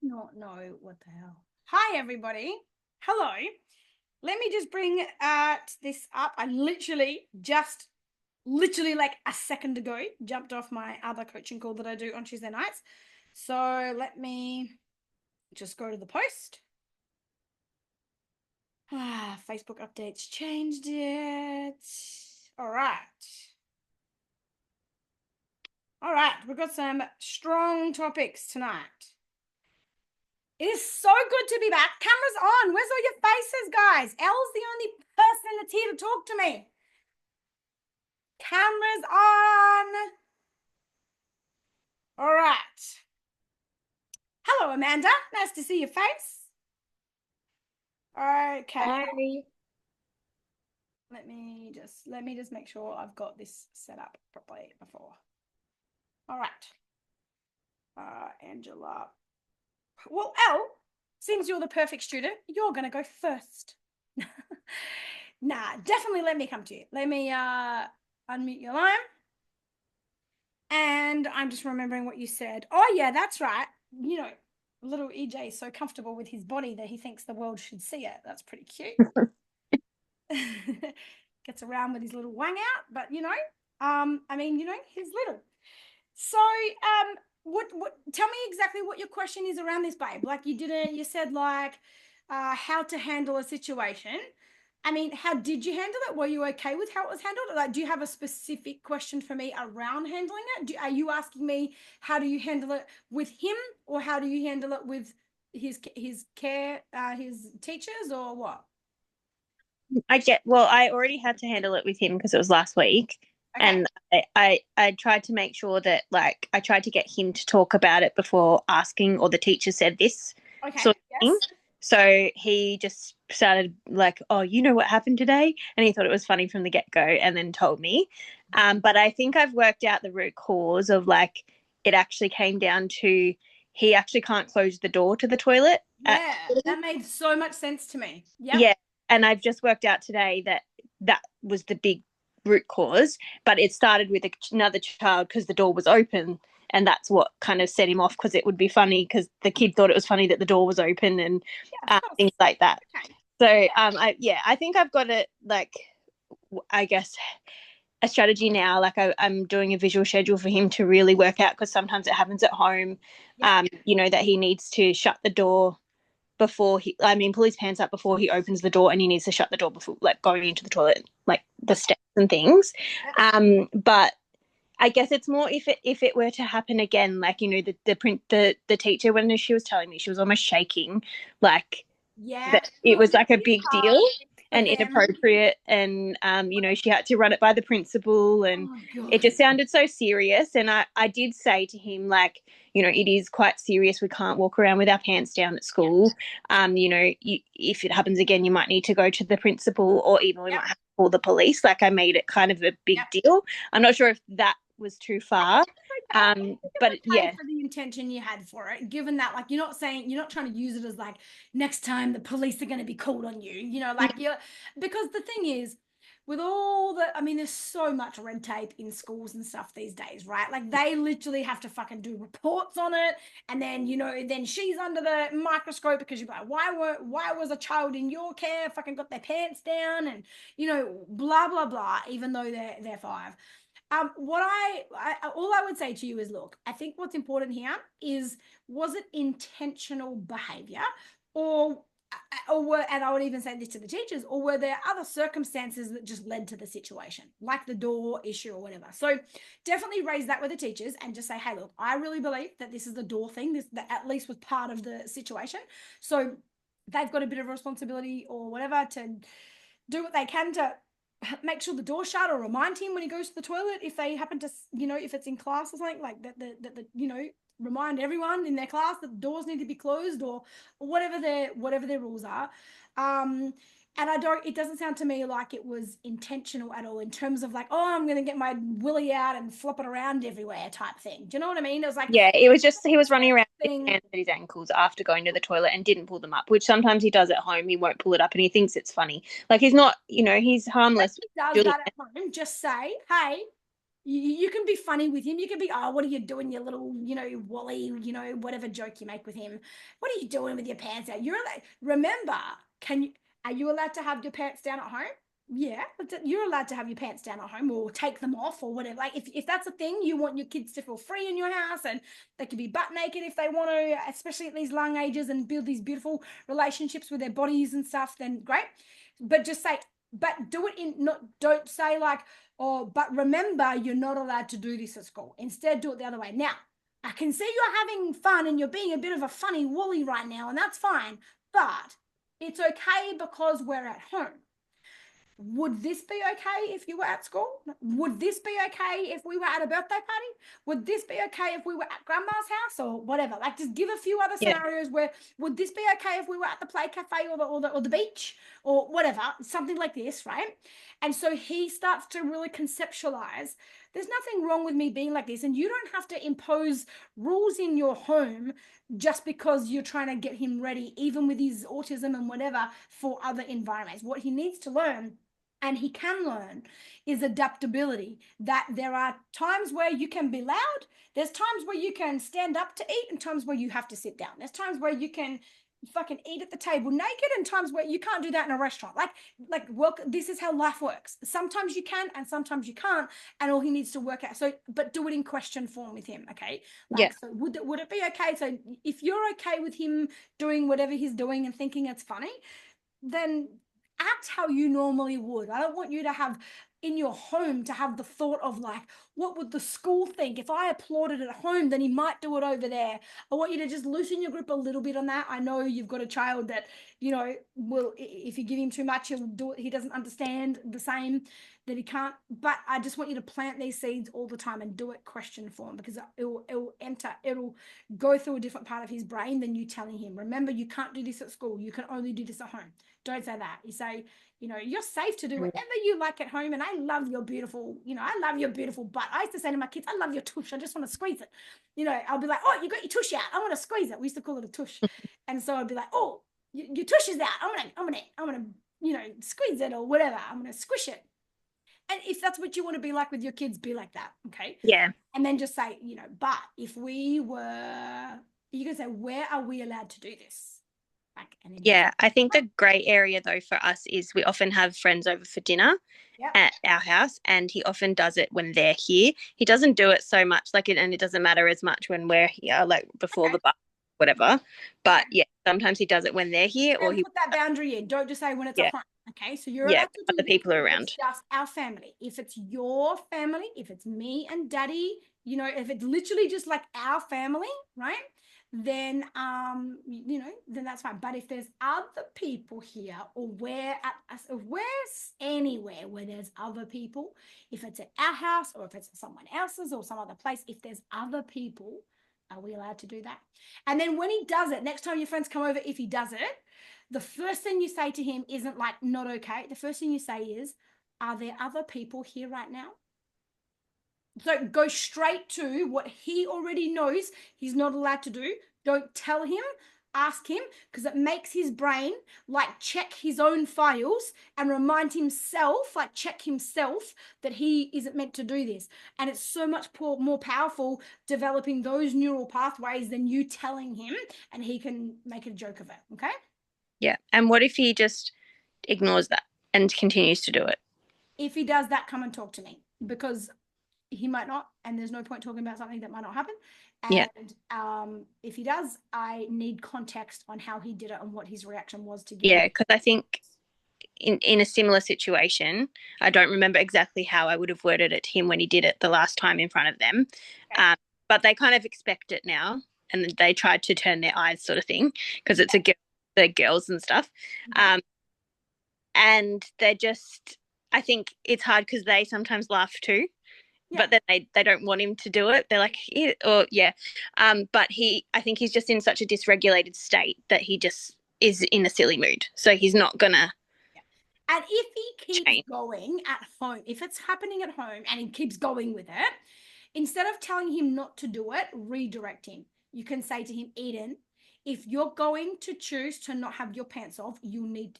not know what the hell. Hi, everybody. Hello. Let me just bring this up. I literally like a second ago, jumped off my other coaching call that I do on Tuesday nights. So let me just go to the post. Facebook updates changed it. All right. All right. We've got some strong topics tonight. It is so good to be back. Camera's on. Where's all your faces, guys? Elle's the only person that's here to talk to me. Camera's on. All right. Hello, Amanda. Nice to see your face. Okay. Hi. Let me just make sure I've got this set up properly before. All right. Angela. Well, Elle, since you're the perfect student, you're gonna go first. Nah, definitely let me come to you. Let me unmute your line. And I'm just remembering what you said. Oh, yeah, that's right. You know, little EJ is so comfortable with his body that he thinks the world should see it. That's pretty cute. Gets around with his little wang out, but he's little. So, what tell me exactly what your question is around this, babe. Like you said like how to handle a situation. I mean, how did you handle it? Were you okay with how it was handled? Like, do you have a specific question for me around handling it? Are you asking me how do you handle it with him, or how do you handle it with his care, his teachers, or what? I already had to handle it with him because it was last week. Okay. And I tried to make sure that I tried to get him to talk about it before asking, or the teacher said this Okay. sort of thing. Yes. So he just started like, oh, you know what happened today? And he thought it was funny from the get go and then told me. But I think I've worked out the root cause of like it actually came down to he actually can't close the door to the toilet at Yeah, school. that made so much sense to me. Yep. Yeah, and I've just worked out today that that was the big root cause, but it started with another child because the door was open, and that's what kind of set him off because it would be funny because the kid thought it was funny that the door was open and Yeah, of things course. like that. Okay. So Yeah. I think I've got it like I guess a strategy now. Like I'm doing a visual schedule for him to really work out because sometimes it happens at home. Yep. That he needs to shut the door pull his pants up before he opens the door, and he needs to shut the door before, like, going into the toilet, like the Yep. steps and things. Yep. But I guess it's more if it were to happen again, like the teacher when she was telling me, she was almost shaking, like Yeah. that it Look, was like a it is big hard deal for and them. inappropriate, and she had to run it by the principal, and Oh it God. just sounded so serious. And I did say to him, like, it is quite serious. We can't walk around with our pants down at Yep. school. If it happens again, you might need to go to the principal, or even we Yep. might have to call the police. Like, I made it kind of a Yep. big deal. I'm not sure if that was too far. It's But okay yeah. for the intention you had for it, given that, like, you're not trying to use it as like next time the police are going to be called on you, like you're, because the thing is, with all the, I mean, there's so much red tape in schools and stuff these days, right? Like, they literally have to fucking do reports on it, and then then she's under the microscope because you're like, why was a child in your care fucking got their pants down, and blah blah blah, even though they're five. What all I would say to you is, look, I think what's important here is, was it intentional behavior, or and I would even say this to the teachers, or were there other circumstances that just led to the situation, like the door issue or whatever? So definitely raise that with the teachers and just say, hey, look, I really believe that this is the door thing. This that at least was part of the situation. So they've got a bit of responsibility or whatever to do what they can to make sure the door's shut, or remind him when he goes to the toilet if they happen to, if it's in class or something, like that, remind everyone in their class that the doors need to be closed, or whatever their rules are. And it doesn't sound to me like it was intentional at all, in terms of like, oh, I'm going to get my willy out and flop it around everywhere type thing. Do you know what I mean? It was like Yeah, it was just he was running around with his thing. hands at his ankles after going to the toilet and didn't pull them up, which sometimes he does at home. He won't pull it up and he thinks it's funny. Like, he's not, he's When harmless. he does Julian. that at home, just say, hey, you can be funny with him. You can be, oh, what are you doing, you little, Wally, whatever joke you make with him. What are you doing with your pants out? You're allowed, remember, are you allowed to have your pants down at home? Yeah, you're allowed to have your pants down at home or take them off or whatever. Like if that's a thing, you want your kids to feel free in your house and they can be butt naked if they want to, especially at these young ages, and build these beautiful relationships with their bodies and stuff, then great. But just say, but do it in, not, don't say like, oh, but remember, you're not allowed to do this at school. Instead, do it the other way. Now, I can see you're having fun and you're being a bit of a funny woolly right now, and that's fine, but it's okay because we're at home. Would this be okay if you were at school? Would this be okay if we were at a birthday party? Would this be okay if we were at grandma's house or whatever? Like, just give a few other Yeah. scenarios where, would this be okay if we were at the play cafe or the beach or whatever, something like this, right? And so he starts to really conceptualize, there's nothing wrong with me being like this, and you don't have to impose rules in your home just because you're trying to get him ready, even with his autism and whatever, for other environments. What he needs to learn, and he can learn, is adaptability. That there are times where you can be loud, there's times where you can stand up to eat, and times where you have to sit down. There's times where you can fucking eat at the table naked, and times where you can't do that in a restaurant. Like this is how life works. Sometimes you can and sometimes you can't, and all he needs to work out. So but do it in question form with him, okay? Yeah. Like, so would it be okay? So if you're okay with him doing whatever he's doing and thinking it's funny, then act how you normally would. I don't want you to have in your home to have the thought of like, what would the school think? If I applauded at home, then he might do it over there. I want you to just loosen your grip a little bit on that. I know you've got a child that, will, if you give him too much, he'll do it. He doesn't understand the same, that he can't. But I just want you to plant these seeds all the time and do it question form, because it'll go through a different part of his brain than you telling him, remember, you can't do this at school. You can only do this at home. Don't say that. You say, you're safe to do whatever you like at home. And I love your beautiful, I love your beautiful butt. I used to say to my kids, I love your tush. I just want to squeeze it. I'll be like, oh, you got your tush out. I want to squeeze it. We used to call it a tush. And so I'd be like, oh, your tush is out. I'm gonna, squeeze it or whatever. I'm going to squish it. And if that's what you want to be like with your kids, be like that. Okay. Yeah. And then just say, but if we were, you can say, where are we allowed to do this? And then Yeah, I think the grey area though for us is we often have friends over for dinner yep. at our house, and he often does it when they're here. He doesn't do it so much, and it doesn't matter as much when we're here, like before Okay. the bus, whatever. But yeah, sometimes he does it when they're here, or he put that boundary in. Don't just say when it's a home. Okay, so you're allowed to do other this people are if around. it's just our family. If it's your family, if it's me and daddy, if it's literally just like our family, right? Then then that's fine. But if there's other people here, or we're anywhere where there's other people, if it's at our house or if it's at someone else's or some other place, if there's other people, are we allowed to do that? And then when he does it, next time your friends come over, if he does it, the first thing you say to him isn't like, not okay. The first thing you say is, are there other people here right now? So go straight to what he already knows he's not allowed to do. Don't tell him, ask him, because it makes his brain like check his own files and remind himself, like check himself, that he isn't meant to do this. And it's so much more powerful developing those neural pathways than you telling him, and he can make a joke of it. Okay. Yeah. And what if he just ignores that and continues to do it? If he does that, come and talk to me, because he might not, and there's no point talking about something that might not happen. Yeah. And if he does, I need context on how he did it and what his reaction was to Yeah, because I think in a similar situation, I don't remember exactly how I would have worded it to him when he did it the last time in front of them. Okay. But they kind of expect it now, and they tried to turn their eyes, sort of thing, because it's the girls and stuff. And they're just, I think it's hard because they sometimes laugh too. Yeah. But then they don't want him to do it. They're like, but I think he's just in such a dysregulated state that he just is in a silly mood. So he's not gonna. And if he keeps going at home, if it's happening at home and he keeps going with it, instead of telling him not to do it, redirect him. You can say to him, Eden, if you're going to choose to not have your pants off, you need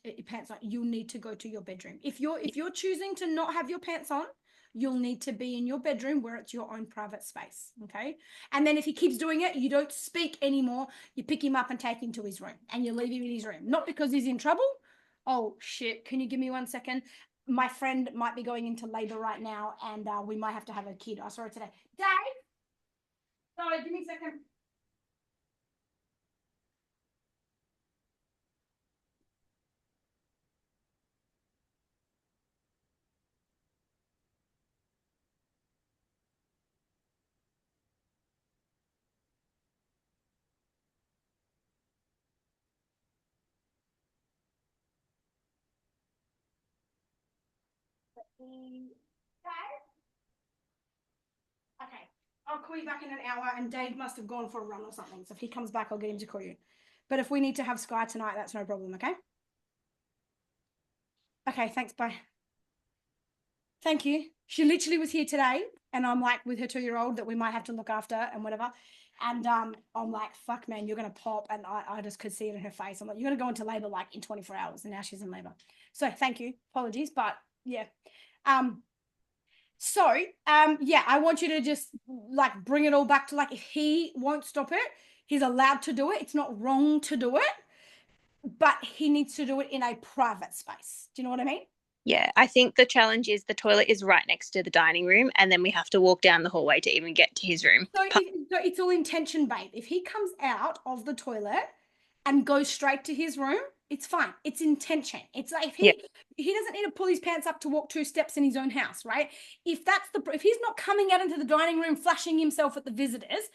to go to your bedroom. If you're choosing to not have your pants on, you'll need to be in your bedroom where it's your own private space. Okay. And then if he keeps doing it, you don't speak anymore. You pick him up and take him to his room and you leave him in his room. Not because he's in trouble. Oh, shit. Can you give me 1 second? My friend might be going into labor right now and we might have to have a kid. I saw her today. Dave? Sorry, give me a second. Dave? Okay. I'll call you back in an hour and Dave must have gone for a run or something. So if he comes back, I'll get him to call you. But if we need to have Sky tonight, that's no problem, okay? Okay, thanks. Bye. Thank you. She literally was here today, and I'm like with her 2-year-old that we might have to look after and whatever. And I'm like, fuck, man, you're gonna pop, and I just could see it in her face. I'm like, you're gonna go into labor like in 24 hours, and now she's in labor. So thank you. Apologies, but yeah. So yeah, I want you to just like bring it all back to like if he won't stop it, he's allowed to do it. It's not wrong to do it, but he needs to do it in a private space. Do you know what I mean? Yeah, I think the challenge is the toilet is right next to the dining room, and then we have to walk down the hallway to even get to his room. So it's all intention, babe. If he comes out of the toilet and goes straight to his room, it's fine. It's intention. It's like if Yeah, he doesn't need to pull his pants up to walk 2 steps in his own house, right? If he's not coming out into the dining room flashing himself at the visitors,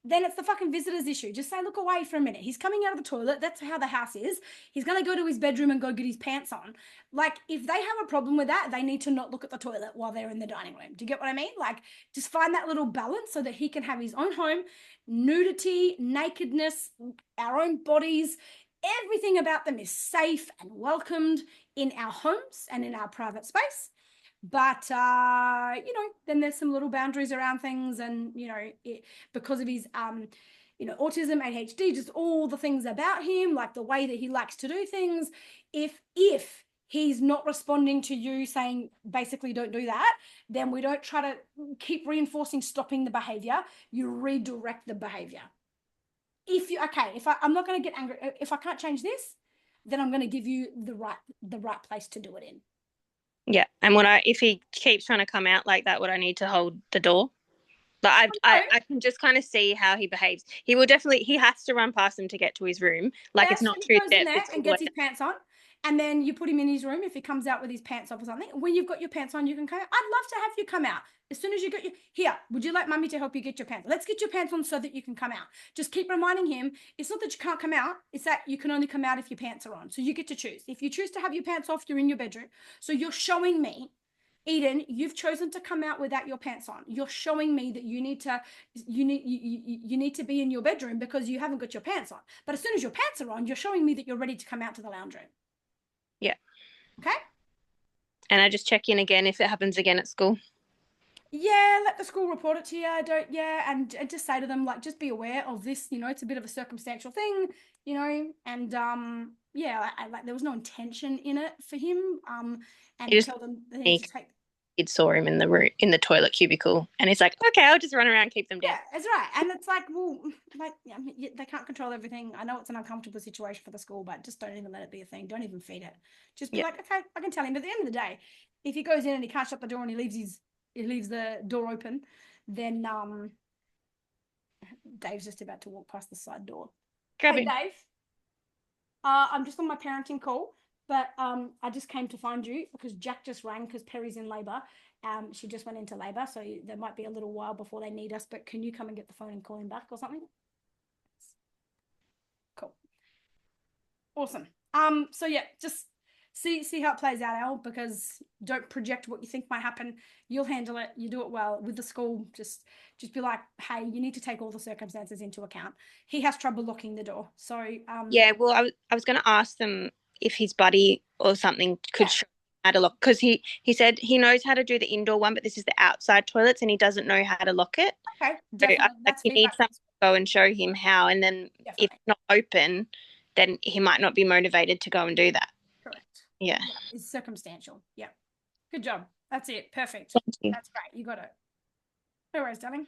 then it's the fucking visitor's issue. Just say, look away for a minute. He's coming out of the toilet. That's how the house is. He's going to go to his bedroom and go get his pants on. Like, if they have a problem with that, they need to not look at the toilet while they're in the dining room. Do you get what I mean? Like, just find that little balance so that he can have his own home, nudity, nakedness, our own bodies. Everything about them is safe and welcomed in our homes and in our private space. But then there's some little boundaries around things, and because of his autism, ADHD, just all the things about him, like the way that he likes to do things. If he's not responding to you saying basically don't do that, then we don't try to keep reinforcing stopping the behavior. You redirect the behavior. I'm not going to get angry if I can't change this, then I'm going to give you the right place to do it in. yeah. And if he keeps trying to come out like that, would I need to hold the door? Like I can just kind of see how he behaves. He has to run past them to get to his room. Like it's Yes, not and he two goes in steps. there It's and all the way gets his pants on. And then you put him in his room. If he comes out with his pants off or something, when you've got your pants on, you can come out. I'd love to have you come out. As soon as you get here, would you like mummy to help you get your pants? Let's get your pants on so that you can come out. Just keep reminding him it's not that you can't come out, it's that you can only come out if your pants are on. So you get to choose. If you choose to have your pants off, you're in your bedroom. So you're showing me, Eden, you've chosen to come out without your pants on. You're showing me that you need to be in your bedroom because you haven't got your pants on. But as soon as your pants are on, you're showing me that you're ready to come out to the lounge room. Yeah. Okay? And I just check in again if it happens again at school. Yeah, let the school report it to you. And just say to them, like, just be aware of this, it's a bit of a circumstantial thing, and like there was no intention in it for him. He And just tell them they need to take. Kid saw him in the room in the toilet cubicle, and he's like, "Okay, I'll just run around and keep them down." Yeah, that's right. And it's like, well, like, I mean, they can't control everything. I know it's an uncomfortable situation for the school, but just don't even let it be a thing. Don't even feed it. Just be Yeah, like, okay, I can tell him. But at the end of the day, if he goes in and he can't shut the door and he leaves the door open, then Dave's just about to walk past the side door. grab Hey, him. Dave. I'm just on my parenting call, but I just came to find you because Jack just rang because Perry's in labor. She just went into labor, so there might be a little while before they need us. But can you come and get the phone and call him back or something? Cool, awesome. So yeah, just see how it plays out, Al. Because don't project what you think might happen. You'll handle it. You do it well with the school. Just be like, hey, you need to take all the circumstances into account. He has trouble locking the door, so Yeah, well, I was going to ask them if his buddy or something could yeah. show him how to lock, because he said he knows how to do the indoor one, but this is the outside toilets, and he doesn't know how to lock it. Okay, So definitely. like, That's he needs feedback. someone to go and show him how, and then if Definitely. it's not open, then he might not be motivated to go and do that. Correct. Yeah. Yeah, it's circumstantial. Yeah. Good job. That's it. Perfect. Thank you. That's great. You got it. No worries, darling.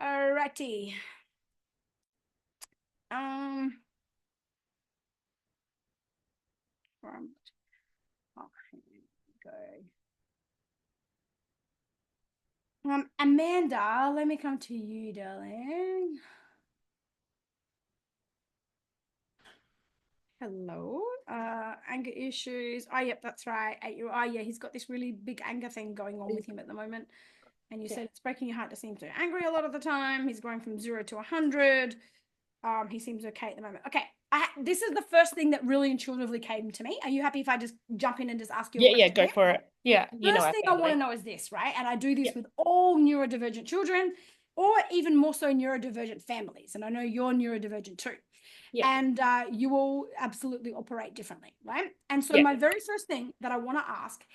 Alrighty. Um, from oh, here we go. Amanda, let me come to you, darling. Hello. Anger issues. Oh, yep, that's right. 8 year. Oh, yeah, he's got this really big anger thing going on with him at the moment. And you said it's breaking your heart to see him so angry a lot of the time. He's going from 0 to 100. He seems okay at the moment. Okay. This is the first thing that really intuitively came to me. Are you happy if I just jump in and just ask you a Yeah, question go here? for it. Yeah, you know First our thing I want to family. know is this, right? And I do this Yeah. with all neurodivergent children, or even more so neurodivergent families. And I know you're neurodivergent too. Yeah. And you all absolutely operate differently, right? And so Yeah. my very first thing that I want to ask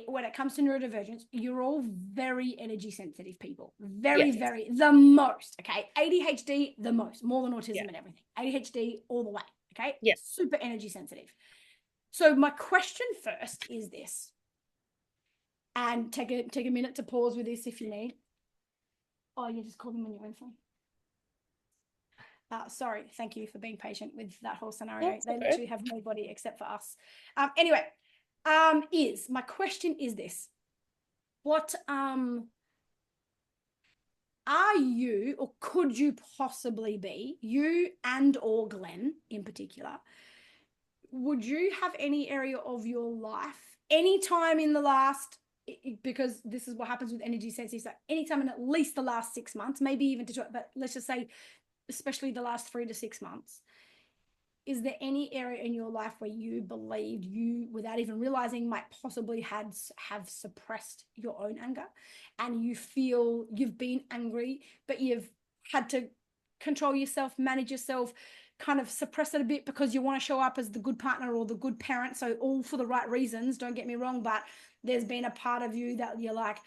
when it comes to neurodivergence, you're all very energy sensitive people. Very, Yeah. very, the most, okay? ADHD, the most, more than autism Yeah. and everything. ADHD all the way, okay? Yeah. Super energy sensitive. So my question first is this, and take a minute to pause with this if you need. Oh, you just call them on your own phone. Sorry, thank you for being patient with that whole scenario. That's They okay. literally have nobody except for us. Anyway, my question is this: what are you, or could you possibly be, you and or Glenn in particular? Would you have any area of your life, anytime in the last, because this is what happens with energy sensitive, so anytime in at least the last 6 months, maybe even but let's just say especially the last 3 to 6 months, is there any area in your life where you believed you, without even realizing, might possibly have suppressed your own anger, and you feel you've been angry but you've had to control yourself, manage yourself, kind of suppress it a bit because you want to show up as the good partner or the good parent, so all for the right reasons, don't get me wrong, but there's been a part of you that you're like,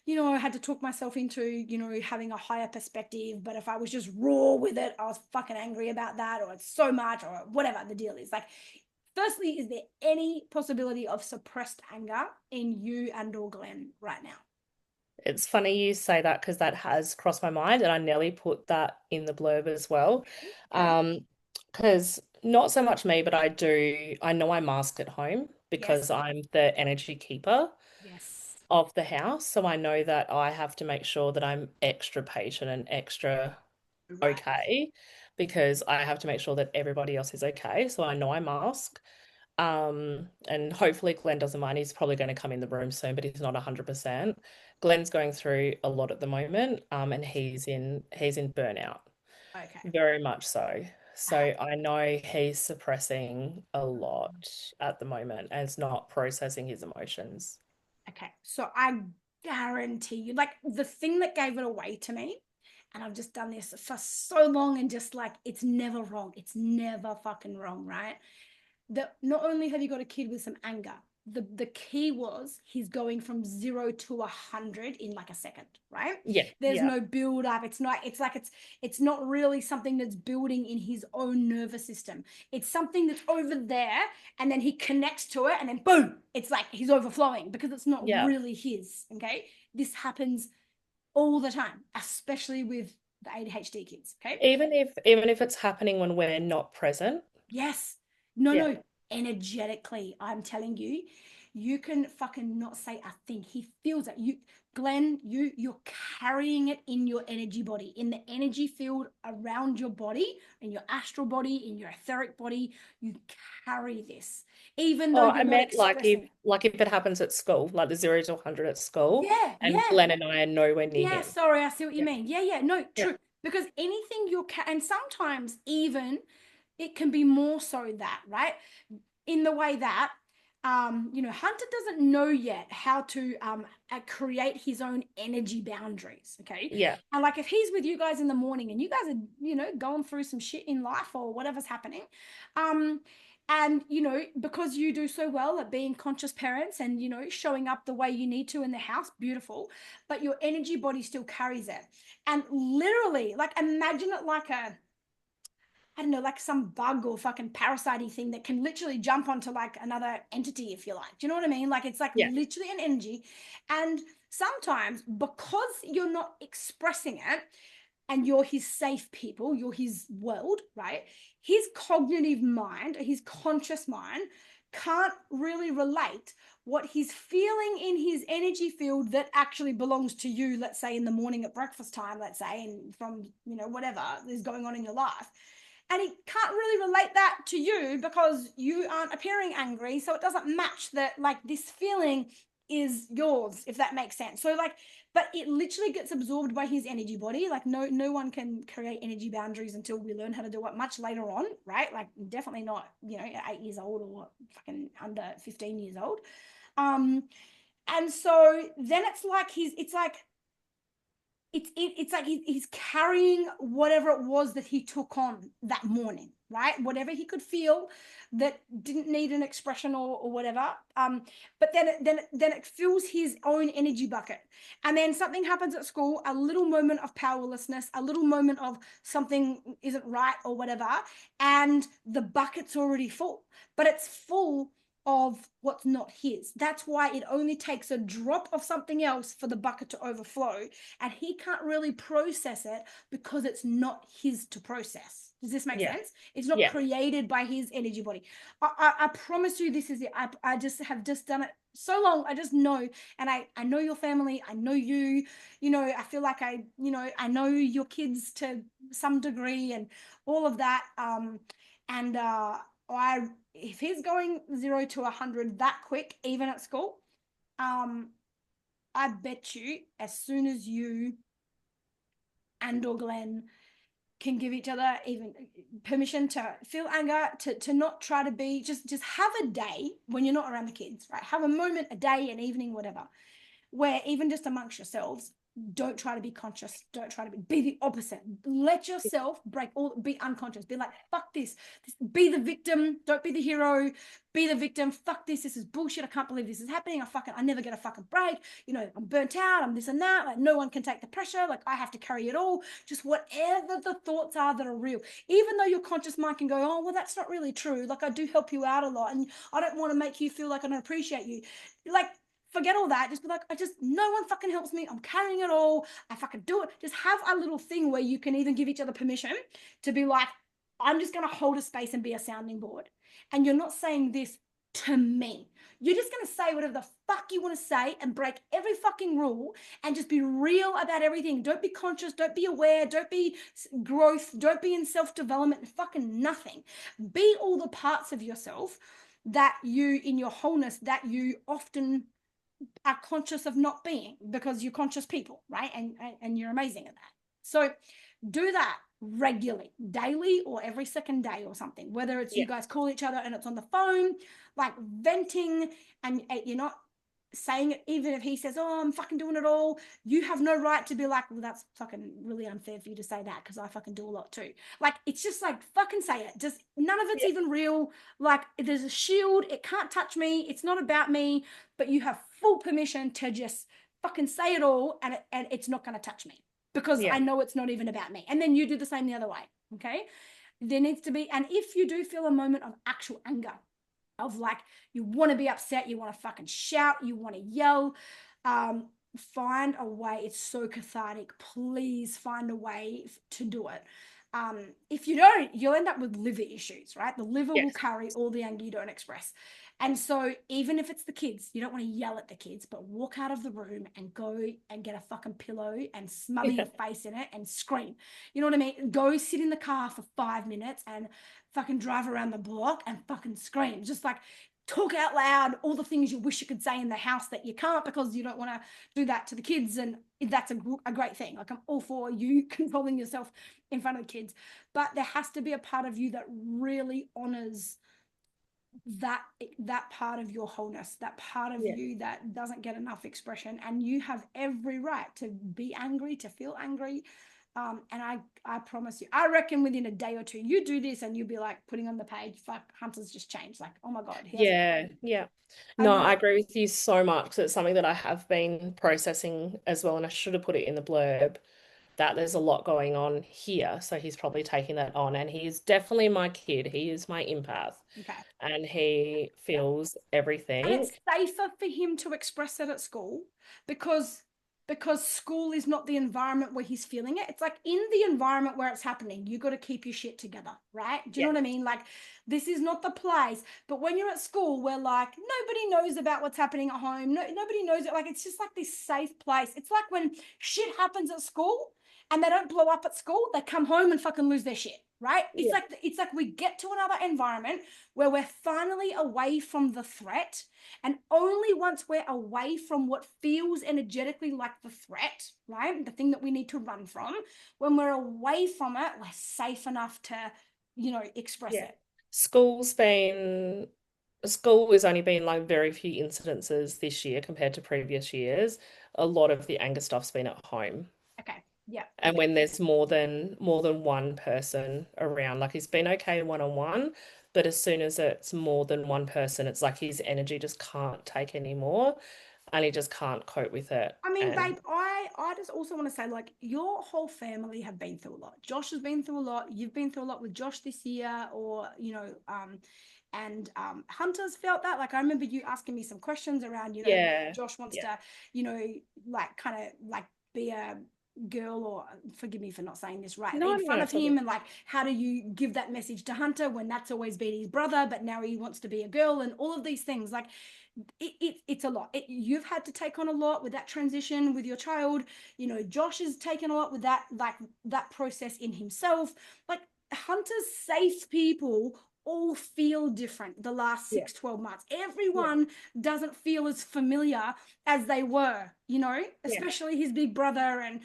I had to talk myself into, having a higher perspective. But if I was just raw with it, I was fucking angry about that, or it's so much, or whatever the deal is. Like, firstly, is there any possibility of suppressed anger in you and or Glenn right now? It's funny you say that because that has crossed my mind, and I nearly put that in the blurb as well. Okay. Because not so much me, but I know I mask at home because Yes. I'm the energy keeper Yes. of the house. So I know that I have to make sure that I'm extra patient and extra Right. okay because I have to make sure that everybody else is okay. So I know I mask. And hopefully Glenn doesn't mind. He's probably going to come in the room soon, but he's not 100%. Glenn's going through a lot at the moment, and he's in burnout, Okay. very much so. So Uh, I know he's suppressing a lot at the moment and it's not processing his emotions. Okay. So I guarantee you, like, the thing that gave it away to me, and I've just done this for so long, and just like, it's never wrong. It's never fucking wrong, right? That not only have you got a kid with some anger, the key was he's going from 0 to 100 in like a second, right? Yeah, There's yeah, no build up. It's not, it's like it's not really something that's building in his own nervous system. It's something that's over there, and then he connects to it, and then boom, it's like he's overflowing because it's not yeah. really his. Okay. This happens all the time, especially with the ADHD kids. Okay. Even if it's happening when we're not present. Yes. No, Yeah, no. Energetically, I'm telling you, you can fucking not say a thing. He feels it. Glenn, you're carrying it in your energy body, in the energy field around your body, in your astral body, in your etheric body. You carry this, even though oh, you're I not meant like if expressing it. like if it happens at school, like the 0 to 100 at school, Yeah, and yeah. Glenn and I are nowhere near Yeah, him. sorry, I see what you Yeah, mean. Yeah, yeah, no, yeah, true. Because anything and sometimes even it can be more so that, right? In the way that, Hunter doesn't know yet how to create his own energy boundaries. Okay. yeah, And like if he's with you guys in the morning and you guys are, going through some shit in life or whatever's happening, um, and because you do so well at being conscious parents and showing up the way you need to in the house, beautiful, but your energy body still carries it. And literally, like, imagine it like I don't know, like some bug or fucking parasite thing that can literally jump onto like another entity, if you like. Do you know what I mean? Like it's like Yeah. literally an energy. And sometimes because you're not expressing it and you're his safe people, you're his world, right? His cognitive mind, his conscious mind can't really relate what he's feeling in his energy field that actually belongs to you, let's say in the morning at breakfast time, let's say, and from, you know, whatever is going on in your life. And he can't really relate that to you because you aren't appearing angry. So it doesn't match that, like, this feeling is yours, if that makes sense. So like, but it literally gets absorbed by his energy body. Like no one can create energy boundaries until we learn how to do it much later on, right? Like definitely not, you know, at 8 years old or fucking under 15 years old. And so then it's like it's like he's carrying whatever it was that he took on that morning, right? Whatever he could feel that didn't need an expression or whatever. But then it fills his own energy bucket, and then something happens at school, a little moment of powerlessness, a little moment of something isn't right or whatever, and the bucket's already full, but it's full of what's not his. That's why it only takes a drop of something else for the bucket to overflow, and he can't really process it because it's not his to process. Does this make sense? It's not created by his energy body. I promise you this is it. I just have just done it so long. I just know, and I know your family. I know you, you know, I feel like I know your kids to some degree and all of that. And if he's going 0 to 100 that quick, even at school, I bet you as soon as you and or Glenn can give each other even permission to feel anger, to not try to be, just have a day when you're not around the kids, right? Have a moment, a day, an evening, whatever, where even just amongst yourselves, don't try to be conscious, don't try to be the opposite. Let yourself be unconscious, be like, fuck this, be the victim, don't be the hero, be the victim. Fuck this is bullshit, I can't believe this is happening, I never get a fucking break, you know, I'm burnt out, I'm this and that, like no one can take the pressure, like I have to carry it all. Just whatever the thoughts are that are real, even though your conscious mind can go, oh well, that's not really true, like I do help you out a lot and I don't want to make you feel like I don't appreciate you, like forget all that. Just be like, no one fucking helps me. I'm carrying it all. I fucking do it. Just have a little thing where you can even give each other permission to be like, I'm just going to hold a space and be a sounding board. And you're not saying this to me. You're just going to say whatever the fuck you want to say and break every fucking rule and just be real about everything. Don't be conscious. Don't be aware. Don't be growth. Don't be in self-development. Fucking nothing. Be all the parts of yourself that you, in your wholeness, that you often are conscious of not being, because you're conscious people, right? And you're amazing at that. So do that regularly, daily or every second day or something, whether it's you guys call each other and it's on the phone, like venting, and you're not saying it, even if he says, oh, I'm fucking doing it all, you have no right to be like, well, that's fucking really unfair for you to say that because I fucking do a lot too. Like, it's just like, fucking say it. Just none of it's even real. Like, there's a shield, it can't touch me, it's not about me, but you have full permission to just fucking say it all, and it's not going to touch me because I know it's not even about me. And then you do the same the other way. Okay, there needs to be, and if you do feel a moment of actual anger, of like you want to be upset, you want to fucking shout, you want to yell, find a way. It's so cathartic. Please find a way to do it. If you don't, you'll end up with liver issues, right? The liver will carry all the anger you don't express. And so even if it's the kids, you don't want to yell at the kids, but walk out of the room and go and get a fucking pillow and smother your face in it and scream. You know what I mean? Go sit in the car for 5 minutes and fucking drive around the block and fucking scream. Just like talk out loud all the things you wish you could say in the house that you can't because you don't want to do that to the kids. And that's a great thing. Like, I'm all for you controlling yourself in front of the kids, but there has to be a part of you that really honors that part of your wholeness, that part of you that doesn't get enough expression, and you have every right to be angry, to feel angry. And I promise you, I reckon within a day or two you do this and you'll be like putting on the page, fuck, Hunter's just changed, like, oh my god, no, I agree with you so much because it's something that I have been processing as well, and I should have put it in the blurb, that there's a lot going on here. So he's probably taking that on. And he is definitely my kid. He is my empath Okay. and he Yeah. feels And everything. it's safer for him to express it at school because school is not the environment where he's feeling it. It's like in the environment where it's happening, you got to keep your shit together, right? Do you know Yeah. what I mean? Like this is not the place. But when you're at school, where like nobody knows about what's happening at home, nobody knows it. Like it's just like this safe place. It's like when shit happens at school and they don't blow up at school, they come home and fucking lose their shit, right? Yeah. It's like we get to another environment where we're finally away from the threat, and only once we're away from what feels energetically like the threat, right? The thing that we need to run from, when we're away from it, we're safe enough to, express Yeah. it. School has only been like very few incidences this year compared to previous years. A lot of the anger stuff's been at home. Okay. Yeah. And when there's more than one person around, like he's been okay one on one, but as soon as it's more than one person, it's like his energy just can't take anymore and he just can't cope with it. I mean, And babe, I just also want to say, like, your whole family have been through a lot. Josh has been through a lot. You've been through a lot with Josh this year, or and Hunter's felt that. Like, I remember you asking me some questions around, yeah, Josh wants yeah. to, like, kind of like be a girl, or forgive me for not saying this right, No, in no, front of it's all him, good. and like, how do you give that message to Hunter when that's always been his brother, but now he wants to be a girl, and all of these things, like it's a lot. You've had to take on a lot with that transition with your child. Josh has taken a lot with that, like that process in himself. Like Hunter's safe people all feel different the last Yeah, 6-12 months. yeah, Everyone doesn't feel as familiar as they were, yeah, especially his big brother, and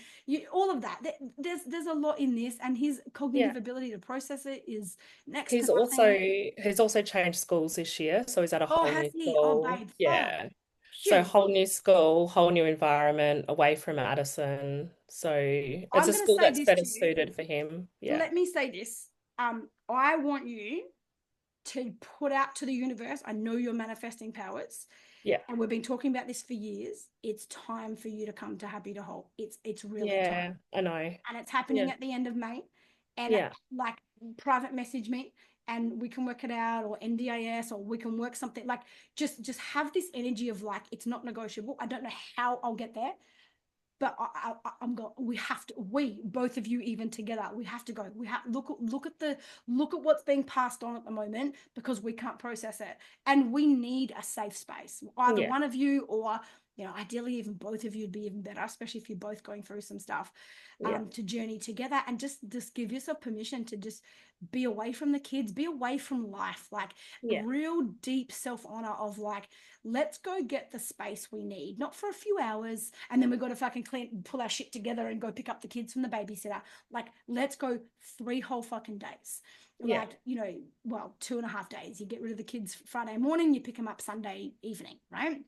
all of that. There's a lot in this, and his yeah. cognitive ability to process it is next to He's also nothing. he's also changed schools this year, so he's at a Oh, whole has new he? Oh, school. babe, fuck. Yeah. So Shoot. whole new school, whole new environment, away from Addison. So it's I'm a going to school say that's this better to you. suited for him. Yeah. Let me say this. I want you to put out to the universe. I know your manifesting powers, Yeah. and we've been talking about this for years. It's time for you to come to Happy to Whole. It's really time, Yeah, I know. and it's happening Yeah. at the end of May. And Yeah. like, private message me, and we can work it out, or NDIS, or we can work something, like just have this energy of like it's not negotiable. I don't know how I'll get there, but I'm going. We have to. We both of you, even together, we have to go. We have look at what's being passed on at the moment, because we can't process it, and we need a safe space. Either Yeah. one of you, or ideally even both of you would be even better, especially if you're both going through some stuff, Yeah. to journey together, and just give yourself permission to just be away from the kids, be away from life, like Yeah. real deep self honor of like, let's go get the space we need, not for a few hours, and then we've got to fucking pull our shit together and go pick up the kids from the babysitter. Like, let's go 3 whole fucking days. Yeah. Like, well, 2.5 days. You get rid of the kids Friday morning, you pick them up Sunday evening, right?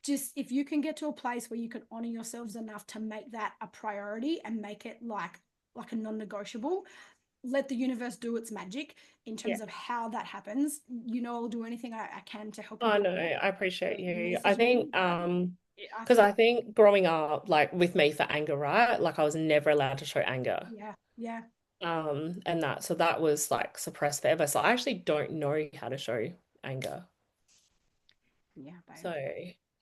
Just if you can get to a place where you can honor yourselves enough to make that a priority and make it like a non-negotiable, let the universe do its magic in Yeah. terms of how that happens. I'll do anything I can to help you I get know. there. I appreciate you. I Message me, think right? Ask because me. I think growing up, like with me for anger, right? Like I was never allowed to show anger. Yeah, yeah, And that was like suppressed forever. So I actually don't know how to show anger. yeah, babe. So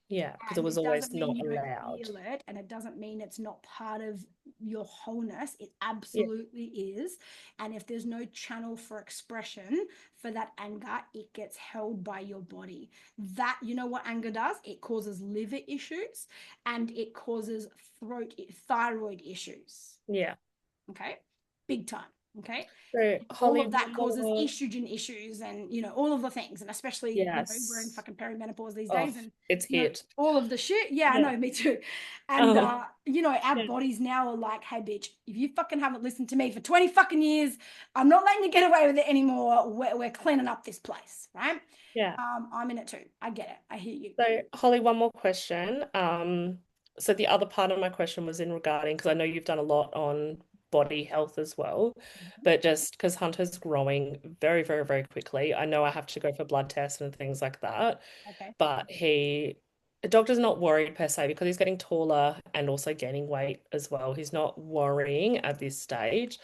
yeah, because it And was it doesn't always mean not you don't allowed. feel it, and it doesn't mean it's not part of your wholeness. It Yeah. absolutely is. And if there's no channel for expression for that anger, it gets held by your body. That, you know what anger does? It causes liver issues, and it causes thyroid issues. Yeah. Okay, big time. Okay, So all Holly, of that one causes more. estrogen issues, and all of the things, and especially we're in Yes. fucking perimenopause these Oh, days, and it's hit. all of the shit. Yeah, I Yeah. know, me too. And Um, our yeah. bodies now are like, hey bitch, if you fucking haven't listened to me for 20 fucking years, I'm not letting you get away with it anymore. We're cleaning up this place, right? Yeah. I'm in it too. I get it. I hear you. So Holly, one more question. So the other part of my question was in regarding, because I know you've done a lot on body health as well, but just because Hunter's growing very, very, very quickly, I know I have to go for blood tests and things like that, Okay. but he the doctor's not worried per se because he's getting taller and also gaining weight as well. He's not worrying at this stage,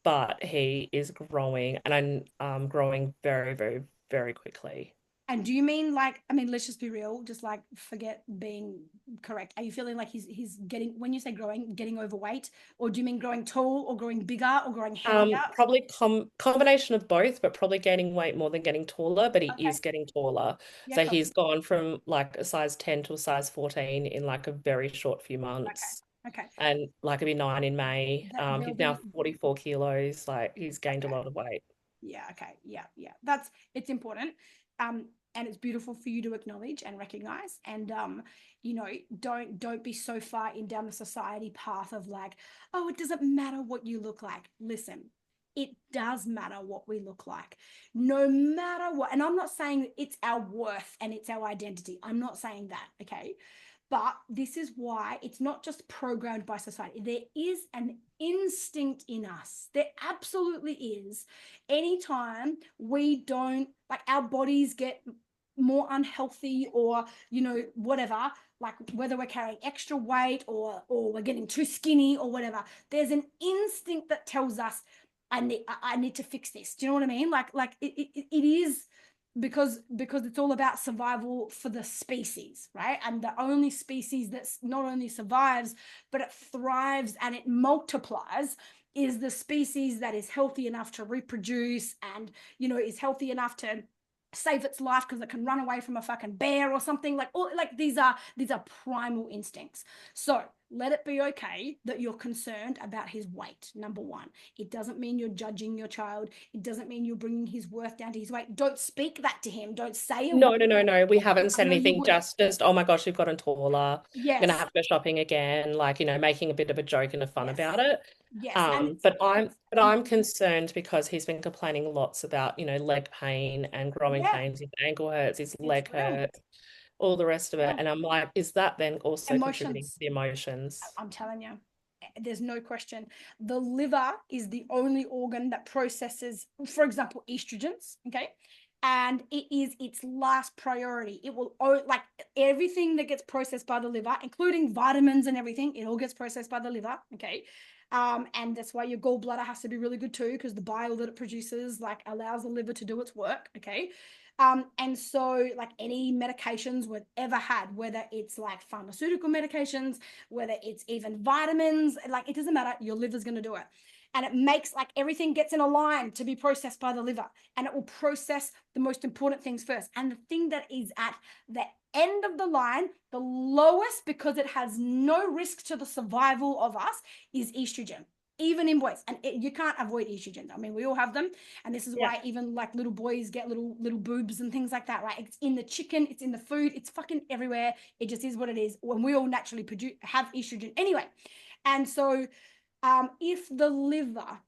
but he is growing and I'm growing very, very, very quickly. And do you mean like, I mean, let's just be real, just like forget being correct. Are you feeling like he's getting, when you say growing, getting overweight, or do you mean growing tall or growing bigger or growing heavier? Probably combination of both, but probably gaining weight more than getting taller, but he Okay. is getting taller. Yeah, So copy. he's gone from like a size 10 to a size 14 in like a very short few Okay. months. Okay. And like he'll be 9 in May. There'll He's now be 44 kilos. Like he's gained a okay. lot of weight. Yeah, okay. Yeah, yeah. That's it's important. And it's beautiful for you to acknowledge and recognize. And you know, don't be so far in down the society path of like, oh, it doesn't matter what you look like. Listen, it does matter what we look like. No matter what. And I'm not saying it's our worth and it's our identity. I'm not saying that, okay? But this is why it's not just programmed by society. There is an instinct in us. There absolutely is. Anytime we don't, like, our bodies get more unhealthy or, you know, whatever, like whether we're carrying extra weight or we're getting too skinny or whatever, there's an instinct that tells us I need to fix this. Do you know what I mean? Like it is because it's all about survival for the species, right? And the only species that's not only survives but it thrives and it multiplies is the species that is healthy enough to reproduce and, you know, is healthy enough to save its life because it can run away from a fucking bear or something. Like, all like these are primal instincts. So let it be okay that you're concerned about his weight. Number one, it doesn't mean you're judging your child. It doesn't mean you're bringing his worth down to his weight. Don't speak that to him. Don't say a word. No, no, no, no. We haven't I said know you anything. would. Just, oh my gosh, you've gotten taller. You're gonna Yes, have to go shopping again. Like, making a bit of a joke and a fun yes, about it. yes. And But I'm it's but I'm concerned because he's been complaining lots about, leg pain and growing yeah, pains. His ankle hurts, his it's leg real. hurts, all the rest of it. Real. And I'm like, is that then also contributing to Emotions. the emotions? I'm telling you, there's no question. The liver is the only organ that processes, for example, estrogens. Okay. And it is its last priority. It will, like everything that gets processed by the liver, including vitamins and everything, it all gets processed by the liver. Okay. And that's why your gallbladder has to be really good too, because the bile that it produces like allows the liver to do its work. Okay. And so like any medications we've ever had, whether it's like pharmaceutical medications, whether it's even vitamins, like it doesn't matter, your liver's going to do it. And it makes like everything gets in a line to be processed by the liver, and it will process the most important things first. And the thing that is at the end of the line, the lowest, because it has no risk to the survival of us, is estrogen, even in boys. And you can't avoid estrogen. I mean, we all have them, and this is Yeah. why even like little boys get little boobs and things like that, right? It's in the chicken, it's in the food, it's fucking everywhere. It just is what it is. When we all naturally have estrogen anyway. And so if the liver,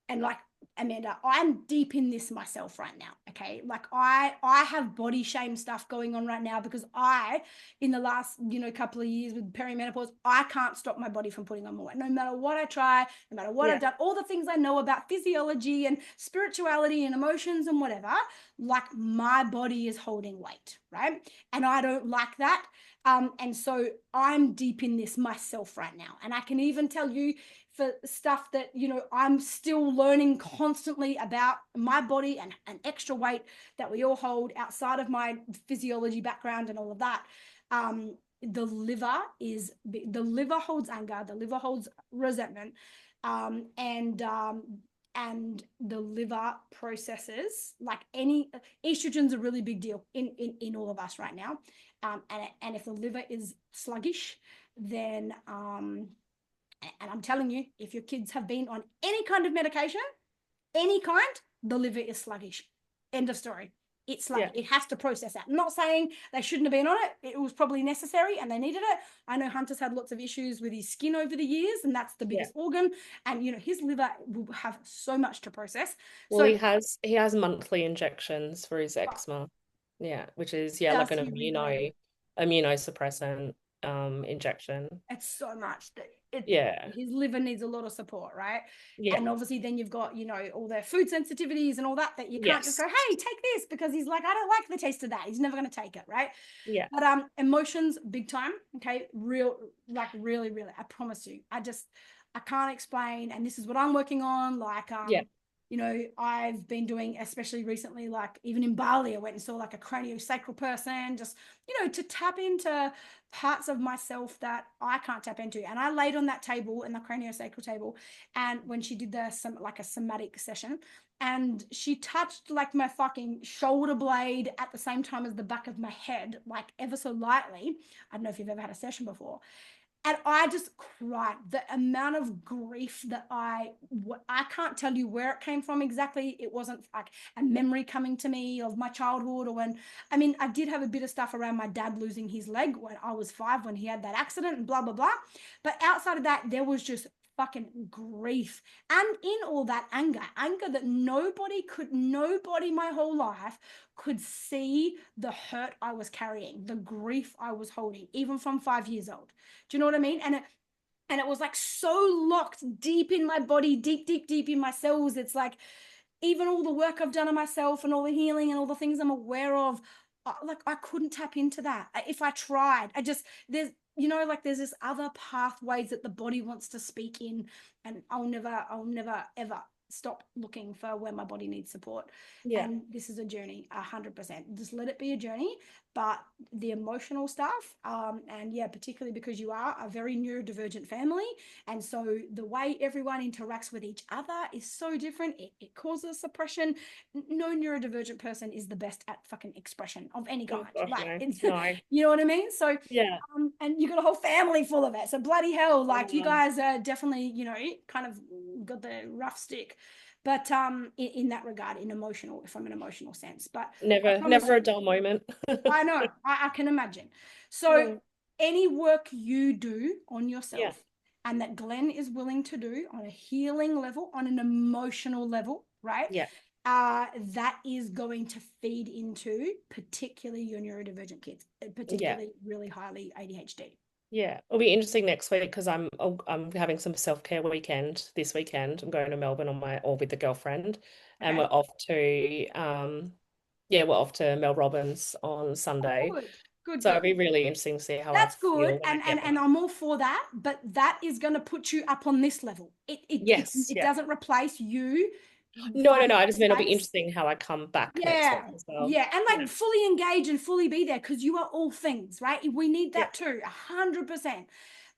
and like Amanda, I'm deep in this myself right now. Okay. Like I have body shame stuff going on right now because in the last, couple of years with perimenopause, I can't stop my body from putting on more weight. No matter what I try, no matter what Yeah. I've done, all the things I know about physiology and spirituality and emotions and whatever, like my body is holding weight, right? And I don't like that. And so I'm deep in this myself right now. And I can even tell you for stuff that, I'm still learning constantly about my body and extra weight that we all hold outside of my physiology background and all of that. The liver holds anger, the liver holds resentment, and the liver processes like any estrogen's a really big deal in all of us right now. And if the liver is sluggish, then and I'm telling you, if your kids have been on any kind of medication, any kind, the liver is sluggish. End of story. It's sluggish. Yeah. It has to process that. I'm not saying they shouldn't have been on it. It was probably necessary and they needed it. I know Hunter's had lots of issues with his skin over the years, and that's the biggest organ. And his liver will have so much to process. Well, So he has monthly injections for his eczema. Yeah, which is like does an he really? immunosuppressant injection. It's so much. Yeah. his liver needs a lot of support, right? Yeah. And obviously then you've got, all the food sensitivities and all that you can't just Yes. go, hey, take this, because he's like, I don't like the taste of that. He's never going to take it, right? Yeah. But emotions, big time. Okay, really, really. I promise you. I can't explain, and this is what I'm working on. Like, Yeah. I've been doing, especially recently, like even in Bali, I went and saw like a craniosacral person, just to tap into parts of myself that I can't tap into. And I laid on that table, in the craniosacral table, and when she did like a somatic session, and she touched like my fucking shoulder blade at the same time as the back of my head, like ever so lightly. I don't know if you've ever had a session before. And I just cried. The amount of grief that I can't tell you where it came from exactly. It wasn't like a memory coming to me of my childhood, or I did have a bit of stuff around my dad losing his leg when I was 5, when he had that accident and blah, blah, blah. But outside of that, there was just fucking grief, and in all that anger that nobody my whole life could see the hurt I was carrying, the grief I was holding, even from 5 years old. Do you know what I mean? And it was like so locked deep in my body, deep, deep, deep in my cells. It's like, even all the work I've done on myself and all the healing and all the things I'm aware of, like I couldn't tap into that if I tried. There's this other pathways that the body wants to speak in, and I'll never ever stop looking for where my body needs support. Yeah. And this is a journey, 100%. Just let it be a journey. But the emotional stuff, and yeah, particularly because you are a very neurodivergent family, and so the way everyone interacts with each other is so different. It causes suppression. No neurodivergent person is the best at fucking expression of any Oh, kind. gosh, Like, no. you know what I mean? So, Yeah. and you got a whole family full of it. So bloody hell, like you Oh, guys are definitely, kind of got the rough stick. But in that regard, from an emotional sense. But I promise never a you, dull moment. I know, I can imagine. So Mm. any work you do on Yeah. yourself, and that Glenn is willing to do on a healing level, on an emotional level, right? Yeah. That is going to feed into particularly your neurodivergent kids, Yeah. particularly really highly ADHD. Yeah. It'll be interesting next week because I'm having some self-care weekend this weekend. I'm going to Melbourne or with the girlfriend, and Okay. we're off to Mel Robbins on Sunday. Good, good, So it'll good. be really interesting to see how I That's good, feel when I and get back. I'm all for that. But that is going to put you up on this level. Yes. It Yeah. doesn't replace you No, no, face no. I to just mean it'll be face. interesting how I come back next week Yeah, as well. yeah, and Yeah. like fully engage and fully be there, because you are all things, right? We need Yeah. that too, 100%.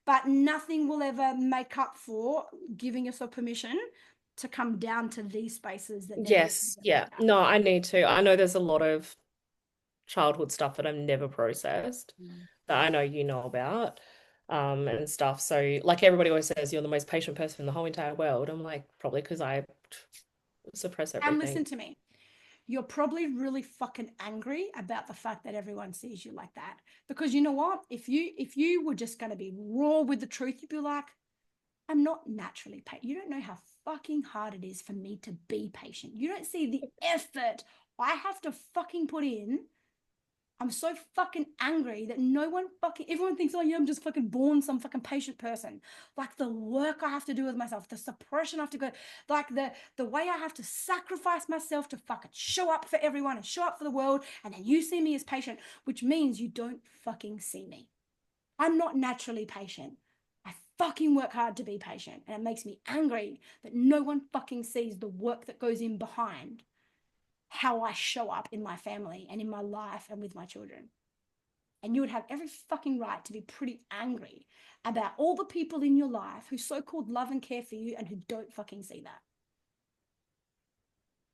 But nothing will ever make up for giving yourself permission to come down to these spaces that never Yes. get Yeah. looked at. No, I need to. I know there's a lot of childhood stuff that I've never processed that I know you know about, and stuff. So like everybody always says, you're the most patient person in the whole entire world. I'm like, probably because I suppress And everything. listen to me. You're probably really fucking angry about the fact that everyone sees you like that. Because you know what? If you were just going to be raw with the truth, you'd be like, I'm not naturally patient. You don't know how fucking hard it is for me to be patient. You don't see the effort I have to fucking put in. I'm so fucking angry that everyone thinks, oh yeah, I'm just fucking born some fucking patient person. Like the work I have to do with myself, the suppression I have to go, like the way I have to sacrifice myself to fucking show up for everyone and show up for the world. And then you see me as patient, which means you don't fucking see me. I'm not naturally patient. I fucking work hard to be patient. And it makes me angry that no one fucking sees the work that goes in behind how I show up in my family and in my life and with my children. And you would have every fucking right to be pretty angry about all the people in your life who so-called love and care for you and who don't fucking see that.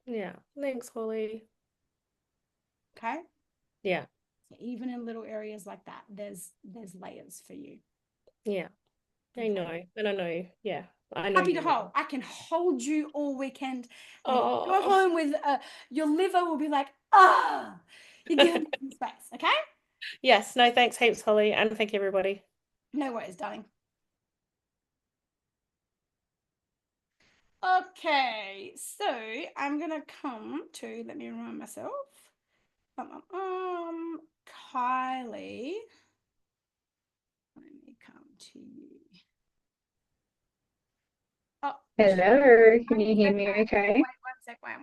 Yeah. Thanks, Holly. Okay? Yeah. So even in little areas like that, there's layers for you. Yeah. I Okay? know. And I know. Yeah. I know Happy to you know. hold. I can hold you all weekend. And then you go Oh. home with your liver will be like, ah, you're giving me some space. Okay? Yes. No, thanks heaps, Holly. And thank you, everybody. No worries, darling. Okay, so I'm gonna come to, let me remind myself. Kylie, let me come to you. Oh, Hello, can one you hear sec, me wait, okay?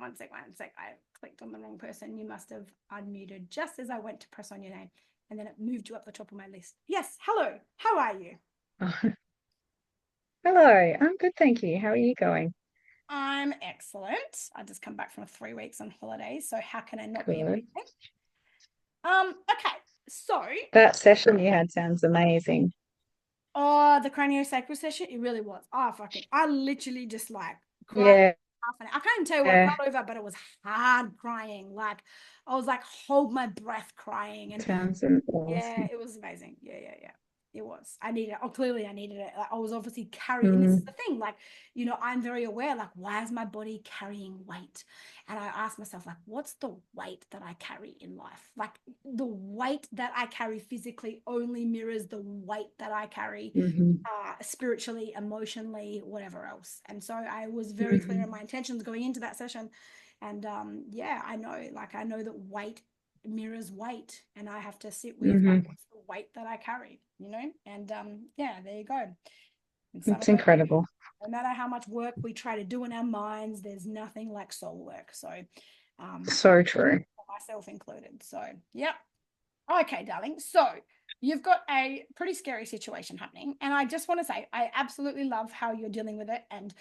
one sec, one sec. I clicked on the wrong person. You must have unmuted just as I went to press on your name, and then it moved you up the top of my list. Yes, hello. How are you? Hello, I'm good, thank you. How are you going? I'm excellent. I just come back from 3 weeks on holiday, so how can I not be Good. amazing? Okay. So, That session you had sounds amazing. oh, the craniosacral session, it really was. Oh, fucking, I literally just like cried Yeah, half an hour. I can't even tell you what I cried over, but it was hard crying. Like, I was like, hold my breath crying. And sounds yeah, awesome. it was amazing. Yeah, yeah, yeah. It was. I needed it. Oh, clearly I needed it. Like, I was obviously carrying, and this is Mm, the thing, like, I'm very aware, like, why is my body carrying weight? And I asked myself, like, what's the weight that I carry in life? Like, the weight that I carry physically only mirrors the weight that I carry hmm spiritually, emotionally, whatever else. And so I was very clear in hmm my intentions going into that session. And yeah, I know that weight mirrors weight, and I have to sit with like hmm what's the weight that I carry, and yeah, there you go. And some It's of it, incredible. no matter how much work we try to do in our minds, there's nothing like soul work. So yeah, So true. myself included. So yeah. Okay, darling. So you've got a pretty scary situation happening. And I just want to say, I absolutely love how you're dealing with it. And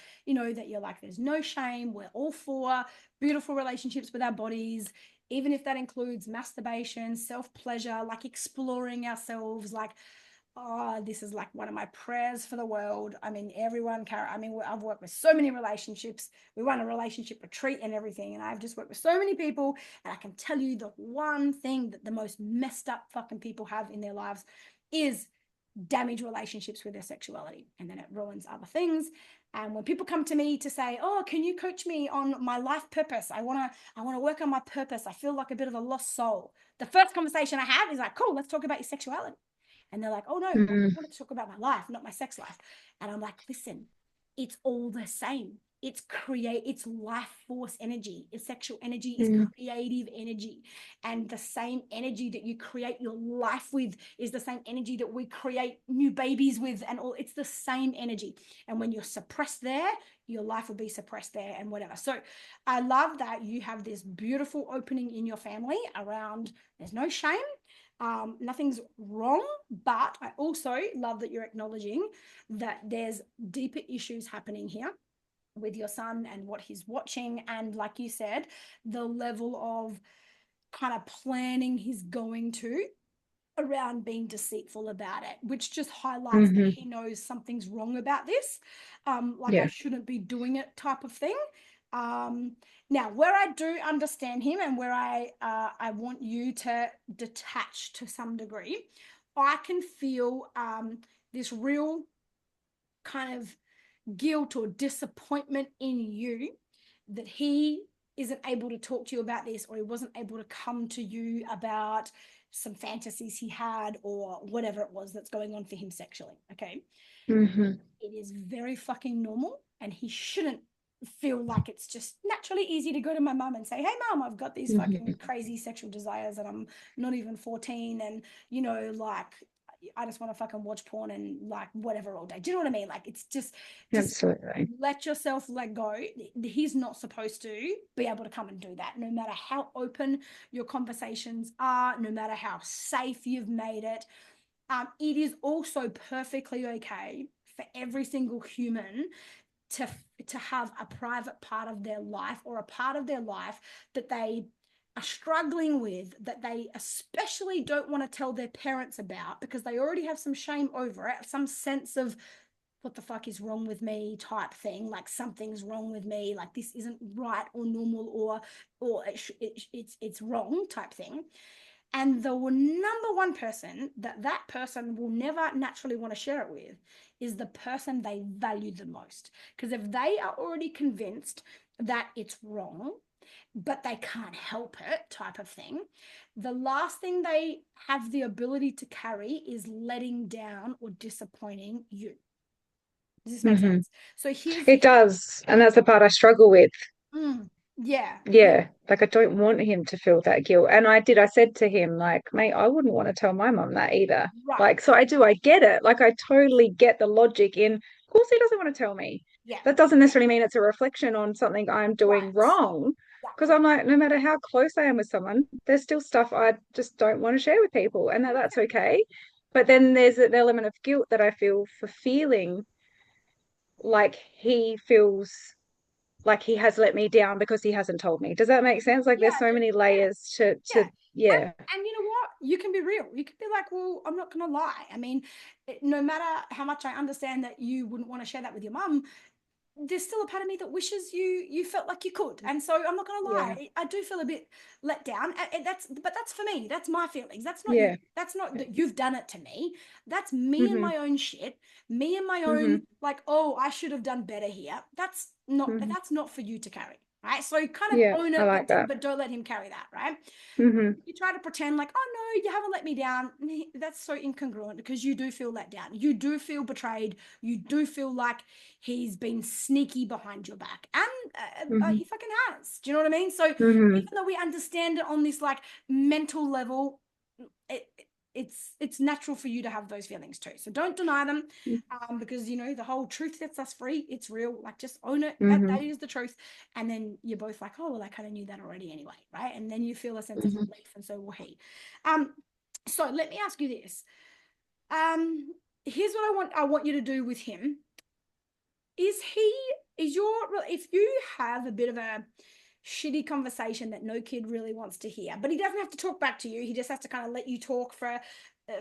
that you're like, there's no shame. We're all for beautiful relationships with our bodies, even if that includes masturbation, self pleasure, like exploring ourselves. Like, oh, this is like one of my prayers for the world. I mean, everyone can. I mean, I've worked with so many relationships. We run a relationship retreat and everything. And I've just worked with so many people. And I can tell you the one thing that the most messed up fucking people have in their lives is damage relationships with their sexuality. And then it ruins other things. And when people come to me to say, oh, can you coach me on my life purpose? I want to work on my purpose. I feel like a bit of a lost soul. The first conversation I have is like, cool, let's talk about your sexuality. And they're like, oh no, I Mm, want to talk about my life, not my sex life. And I'm like, listen, it's all the same. It's life force energy. It's sexual energy is mm, creative energy. And the same energy that you create your life with is the same energy that we create new babies with, and all it's the same energy. And when you're suppressed there, your life will be suppressed there and whatever. So I love that you have this beautiful opening in your family around there's no shame, nothing's wrong, but I also love that you're acknowledging that there's deeper issues happening here with your son and what he's watching. And like you said, the level of kind of planning he's going to around being deceitful about it, which just highlights that hmm he knows something's wrong about this. Like I Yeah. shouldn't be doing it type of thing. Um, Now, where I do understand him and where I want you to detach to some degree, I can feel this real kind of guilt or disappointment in you that he isn't able to talk to you about this, or he wasn't able to come to you about some fantasies he had or whatever it was that's going on for him sexually. Okay. hmm It is very fucking normal, and he shouldn't feel like it's just naturally easy to go to my mum and say, hey mum, I've got these fucking hmm crazy sexual desires and I'm not even 14, and like I just want to fucking watch porn and like whatever all day. Do you know what I mean? Like it's just Absolutely. let yourself let go. He's not supposed to be able to come and do that, no matter how open your conversations are, no matter how safe you've made it. It is also perfectly okay for every single human to have a private part of their life, or a part of their life that they are struggling with, that they especially don't want to tell their parents about because they already have some shame over it, some sense of what the fuck is wrong with me type thing, like something's wrong with me, like this isn't right or normal, or it's wrong type thing. And the number one person that person will never naturally want to share it with is the person they value the most. Because if they are already convinced that it's wrong, but they can't help it, type of thing, the last thing they have the ability to carry is letting down or disappointing you. Does this make hmm sense? So here's, It does. And that's the part I struggle with. yeah, Yeah, like I don't want him to feel that guilt. And I said to him, like, mate, I wouldn't want to tell my mum that either. right, Like, so I get it. Like, I totally get the logic in, of course he doesn't want to tell me. Yeah. that doesn't necessarily mean it's a reflection on something I'm doing Right. wrong. Because Exactly. I'm like, no matter how close I am with someone, there's still stuff I just don't want to share with people, and that's okay. But then there's an element of guilt that I feel for feeling like he feels like he has let me down because he hasn't told me. Does that make sense? Like, Yeah, there's so many layers to yeah. yeah. And you know what? You can be real. You can be like, well, I'm not going to lie. I mean, no matter how much I understand that you wouldn't want to share that with your mum, there's still a part of me that wishes you felt like you could. And so I'm not going to Yeah. lie. I do feel a bit let down. And that's for me. That's my feelings. That's not you. Yeah. That's not that you've done it to me. That's me and Mm-hmm. my own shit. Me and my Mm-hmm. own, like, oh, I should have done better here. That's Mm-hmm. not for you to carry. Right. So kind of Yeah, own I it, like that. but don't let him carry that. Right. Mm-hmm. You try to pretend like, oh no, you haven't let me down. That's so incongruent, because you do feel let down. You do feel betrayed. You do feel like he's been sneaky behind your back, and Mm-hmm. he fucking has. Do you know what I mean? So Mm-hmm. even though we understand it on this like mental level, it, it's natural for you to have those feelings too. So don't deny them, because you know the whole truth sets us free. It's real. Like, just own it. That Mm-hmm. is the truth. And then you're both like, oh well, I kind of knew that already anyway, right? And then you feel a sense of Mm-hmm. relief, and so will he. So let me ask you this. Here's what I want you to do with him. If you have a bit of a shitty conversation that no kid really wants to hear, but he doesn't have to talk back to you, he just has to kind of let you talk for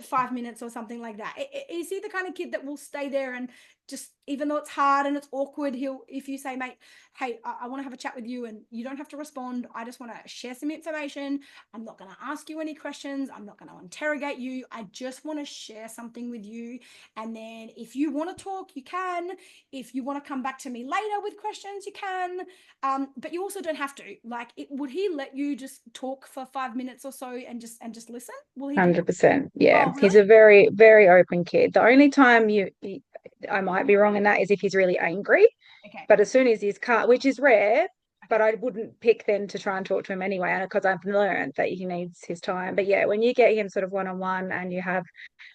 5 minutes or something like that, is he the kind of kid that will stay there and just, even though it's hard and it's awkward, if you say, mate, hey, I want to have a chat with you, and you don't have to respond, I just want to share some information, I'm not going to ask you any questions, I'm not going to interrogate you, I just want to share something with you, and then if you want to talk, you can. If you want to come back to me later with questions, you can. But you also don't have to. Like, would he let you just talk for 5 minutes or so and just listen? Will he do that? 100%. Yeah. Oh, He's really? a very, very open kid. The only time I might be wrong in that is if he's really angry. Okay. But as soon as he's calm, which is rare, but I wouldn't pick then to try and talk to him anyway, because I've learned that he needs his time. But yeah, when you get him sort of one-on-one and you have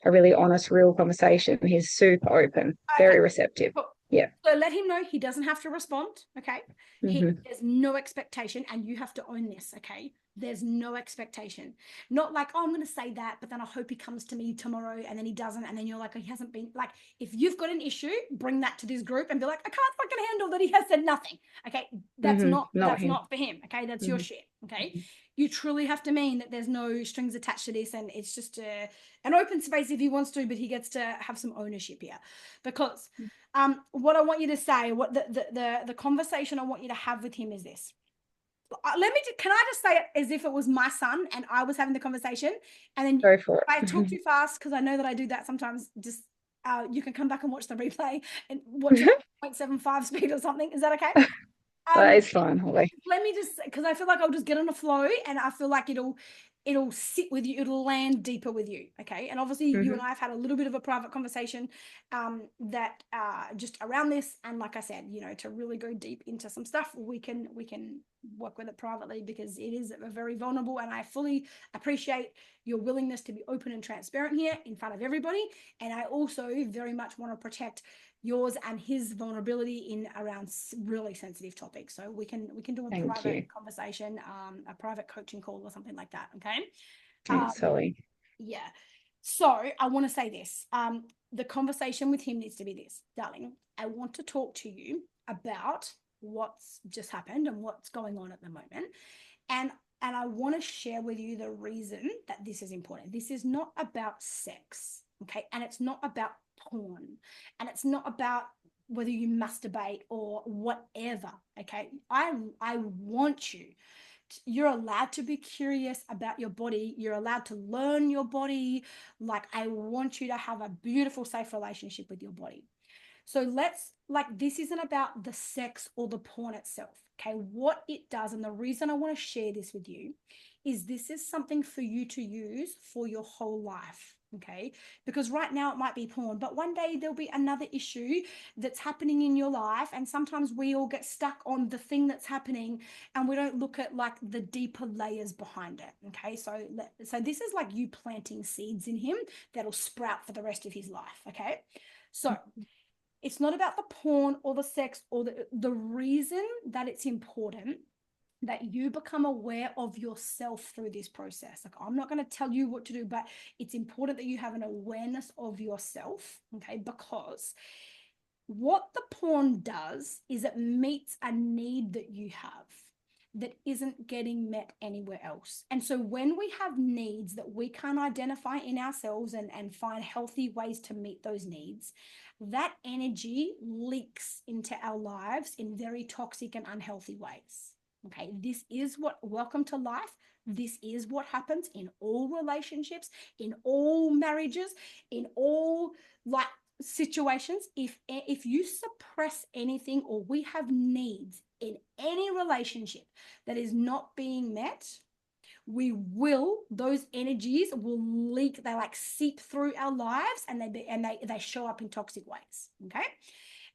a really honest, real conversation, he's super open, Okay. very receptive. Cool. Yeah. So let him know he doesn't have to respond. Okay. Mm-hmm. There's no expectation, and you have to own this. Okay. There's no expectation. Not like, oh, I'm going to say that, but then I hope he comes to me tomorrow, and then he doesn't. And then you're like, oh, he hasn't been. Like, if you've got an issue, bring that to this group and be like, I can't fucking handle that he has said nothing. Okay. That's Mm-hmm. not him. for him. Okay. That's your Mm-hmm. shit. Okay. You truly have to mean that there's no strings attached to this, and it's just an open space if he wants to, but he gets to have some ownership here. Because what I want you to say, what the conversation I want you to have with him is this. Can I just say it as if it was my son and I was having the conversation, and then Go for it. I talk too fast, because I know that I do that sometimes. Just you can come back and watch the replay and watch it 0.75 speed or something. Is that okay? That is fine, Holly. Let me just, because I feel like I'll just get on a flow, and I feel like it'll sit with you, it'll land deeper with you. Okay. And obviously you and I have had a little bit of a private conversation that just around this, and like I said, you know, to really go deep into some stuff, we can work with it privately, because it is very vulnerable, and I fully appreciate your willingness to be open and transparent here in front of everybody. And I also very much want to protect yours and his vulnerability in around really sensitive topics. So we can do a private conversation, a private coaching call or something like that. Okay. Thanks, Holly. Yeah. So I want to say this. The conversation with him needs to be this, darling. I want to talk to you about what's just happened and what's going on at the moment. And I want to share with you the reason that this is important. This is not about sex. Okay. And it's not about porn, and it's not about whether you masturbate or whatever. Okay. I want you're allowed to be curious about your body. You're allowed to learn your body. Like, I want you to have a beautiful, safe relationship with your body. So this isn't about the sex or the porn itself. Okay. What it does, and the reason I want to share this with you, is this is something for you to use for your whole life. Okay. Because right now it might be porn, but one day there'll be another issue that's happening in your life. And sometimes we all get stuck on the thing that's happening, and we don't look at like the deeper layers behind it. Okay. So this is like you planting seeds in him that'll sprout for the rest of his life. Okay. So It's not about the porn or the sex or the reason that it's important that you become aware of yourself through this process. Like, I'm not going to tell you what to do, but it's important that you have an awareness of yourself, okay? Because what the porn does is it meets a need that you have that isn't getting met anywhere else. And so when we have needs that we can't identify in ourselves and find healthy ways to meet those needs, that energy leaks into our lives in very toxic and unhealthy ways. Okay, this is what, welcome to life. This is what happens in all relationships, in all marriages, in all like situations. If you suppress anything or we have needs in any relationship that is not being met, those energies will leak, they like seep through our lives, and they show up in toxic ways. Okay,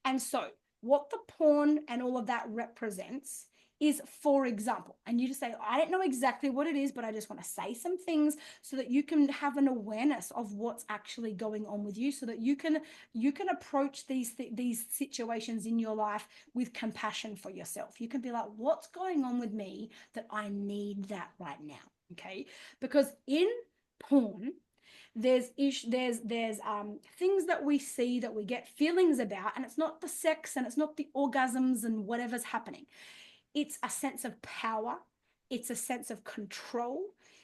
and so what the porn and all of that represents is, for example, and you just say, I don't know exactly what it is, but I just want to say some things so that you can have an awareness of what's actually going on with you, so that you can approach these situations in your life with compassion for yourself. You can be like, what's going on with me that I need that right now? Okay, because in porn, there's things that we see that we get feelings about, and it's not the sex and it's not the orgasms and whatever's happening. It's a sense of power. It's a sense of control.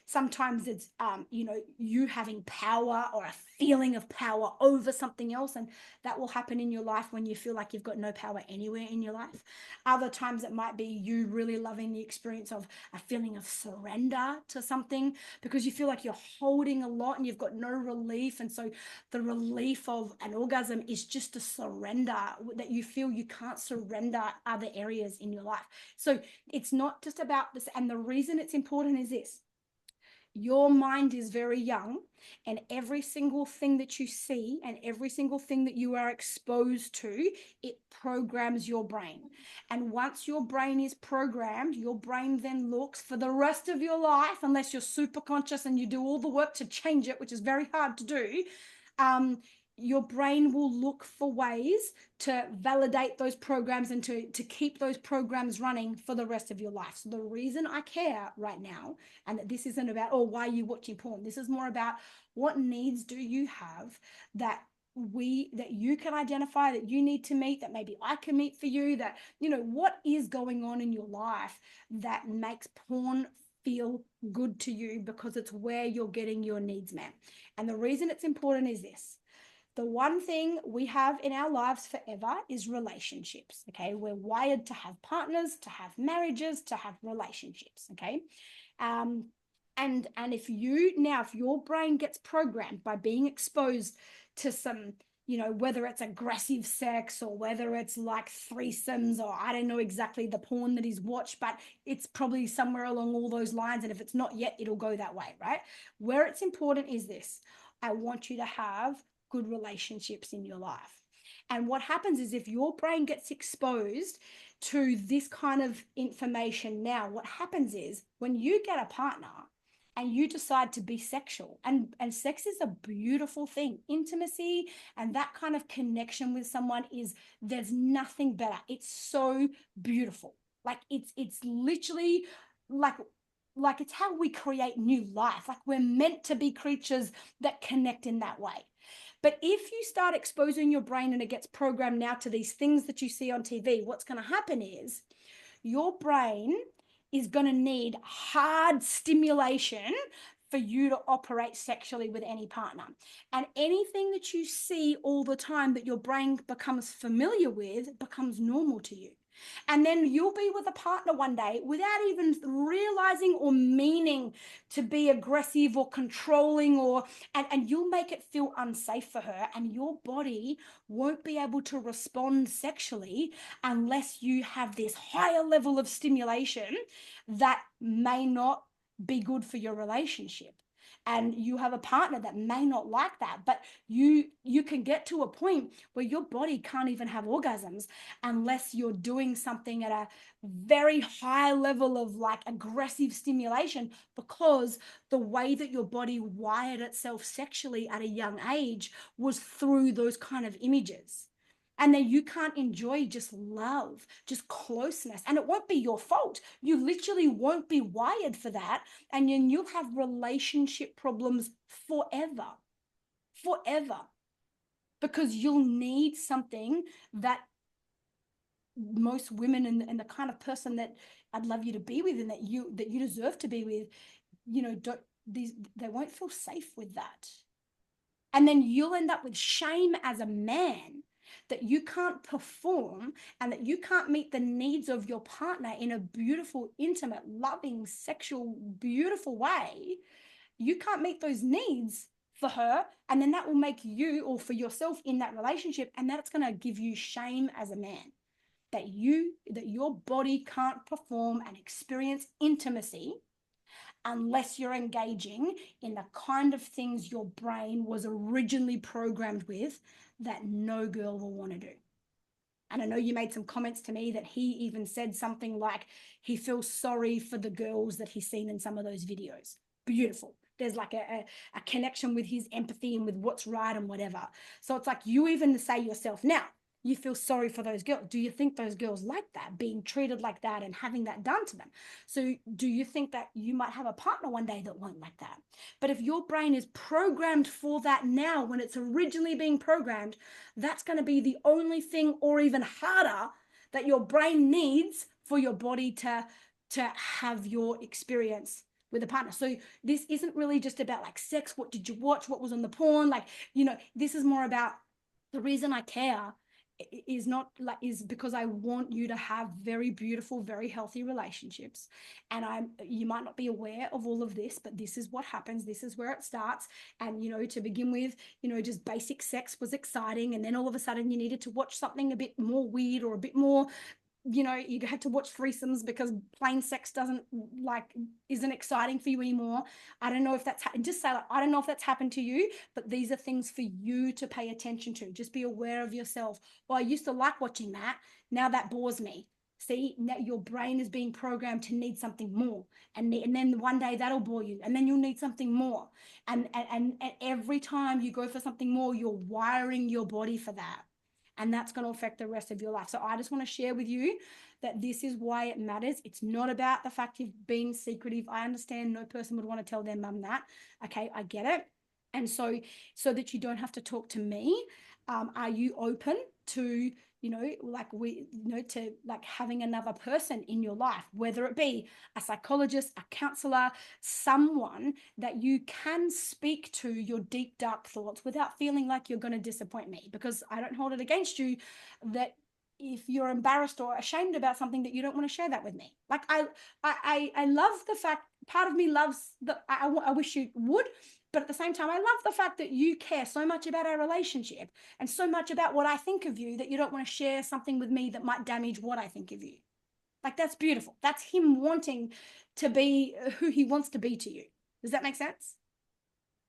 Sometimes it's, you having power or a feeling of power over something else. And that will happen in your life when you feel like you've got no power anywhere in your life. Other times it might be you really loving the experience of a feeling of surrender to something, because you feel like you're holding a lot and you've got no relief. And so the relief of an orgasm is just a surrender, that you feel you can't surrender other areas in your life. So it's not just about this. And the reason it's important is this: your mind is very young, and every single thing that you see and every single thing that you are exposed to, it programs your brain. And once your brain is programmed, your brain then looks for the rest of your life, unless you're super conscious and you do all the work to change it, which is very hard to do. Your brain will look for ways to validate those programs and to keep those programs running for the rest of your life. So the reason I care right now, and that this isn't about, oh, why are you watching porn? This is more about, what needs do you have that you can identify, that you need to meet, that maybe I can meet for you, that, what is going on in your life that makes porn feel good to you, because it's where you're getting your needs met. And the reason it's important is this: the one thing we have in our lives forever is relationships. Okay, we're wired to have partners, to have marriages, to have relationships. Okay, and if your brain gets programmed by being exposed to some, whether it's aggressive sex or whether it's like threesomes, or I don't know exactly the porn that he's watched, but it's probably somewhere along all those lines. And if it's not yet, it'll go that way, right? Where it's important is this: I want you to have good relationships in your life. And what happens is, if your brain gets exposed to this kind of information now, what happens is, when you get a partner and you decide to be sexual, and sex is a beautiful thing, intimacy and that kind of connection with someone there's nothing better. It's so beautiful. Like it's literally like it's how we create new life. Like, we're meant to be creatures that connect in that way. But if you start exposing your brain and it gets programmed now to these things that you see on TV, what's going to happen is your brain is going to need hard stimulation for you to operate sexually with any partner. And anything that you see all the time that your brain becomes familiar with becomes normal to you. And then you'll be with a partner one day without even realizing or meaning to be aggressive or controlling, and you'll make it feel unsafe for her, and your body won't be able to respond sexually unless you have this higher level of stimulation that may not be good for your relationship. And you have a partner that may not like that, but you can get to a point where your body can't even have orgasms unless you're doing something at a very high level of like aggressive stimulation, because the way that your body wired itself sexually at a young age was through those kind of images. And then you can't enjoy just love, just closeness. And it won't be your fault. You literally won't be wired for that. And then you'll have relationship problems forever, forever, because you'll need something that most women and the kind of person that I'd love you to be with and that you deserve to be with, they won't feel safe with that. And then you'll end up with shame as a man that you can't perform and that you can't meet the needs of your partner in a beautiful, intimate, loving, sexual, beautiful way. You can't meet those needs for her. And then that will make you, or for yourself in that relationship, and that's going to give you shame as a man that your body can't perform and experience intimacy unless you're engaging in the kind of things your brain was originally programmed with that no girl will want to do. And I know you made some comments to me that he even said something like he feels sorry for the girls that he's seen in some of those videos. Beautiful. There's like a connection with his empathy and with what's right and whatever. So it's like you even say yourself, now, you feel sorry for those girls. Do you think those girls like that, being treated like that and having that done to them? So do you think that you might have a partner one day that won't like that? But if your brain is programmed for that now, when it's originally being programmed, that's going to be the only thing, or even harder, that your brain needs for your body to have your experience with a partner. So this isn't really just about like sex. What did you watch? What was on the porn? Like, this is more about the reason I care is because I want you to have very beautiful, very healthy relationships. And you might not be aware of all of this, but this is what happens. This is where it starts. And, to begin with, just basic sex was exciting. And then all of a sudden you needed to watch something a bit more weird or a bit more, you had to watch threesomes because plain sex isn't exciting for you anymore. I don't know if that's just say like, I don't know if that's happened to you, but these are things for you to pay attention to. Just be aware of yourself. Well, I used to like watching that. Now that bores me. See, now your brain is being programmed to need something more. And then one day that'll bore you. And then you'll need something more. And every time you go for something more, you're wiring your body for that. And that's going to affect the rest of your life. So I just want to share with you that this is why it matters. It's not about the fact you've been secretive. I understand no person would want to tell their mum that. Okay, I get it. And so that you don't have to talk to me, are you open to, to having another person in your life, whether it be a psychologist, a counselor, someone that you can speak to your deep, dark thoughts without feeling like you're going to disappoint me? Because I don't hold it against you that if you're embarrassed or ashamed about something that you don't want to share that with me. Like I love the fact, part of me loves that. I wish you would. But at the same time, I love the fact that you care so much about our relationship and so much about what I think of you that you don't want to share something with me that might damage what I think of you. Like, that's beautiful. That's him wanting to be who he wants to be to you. Does that make sense?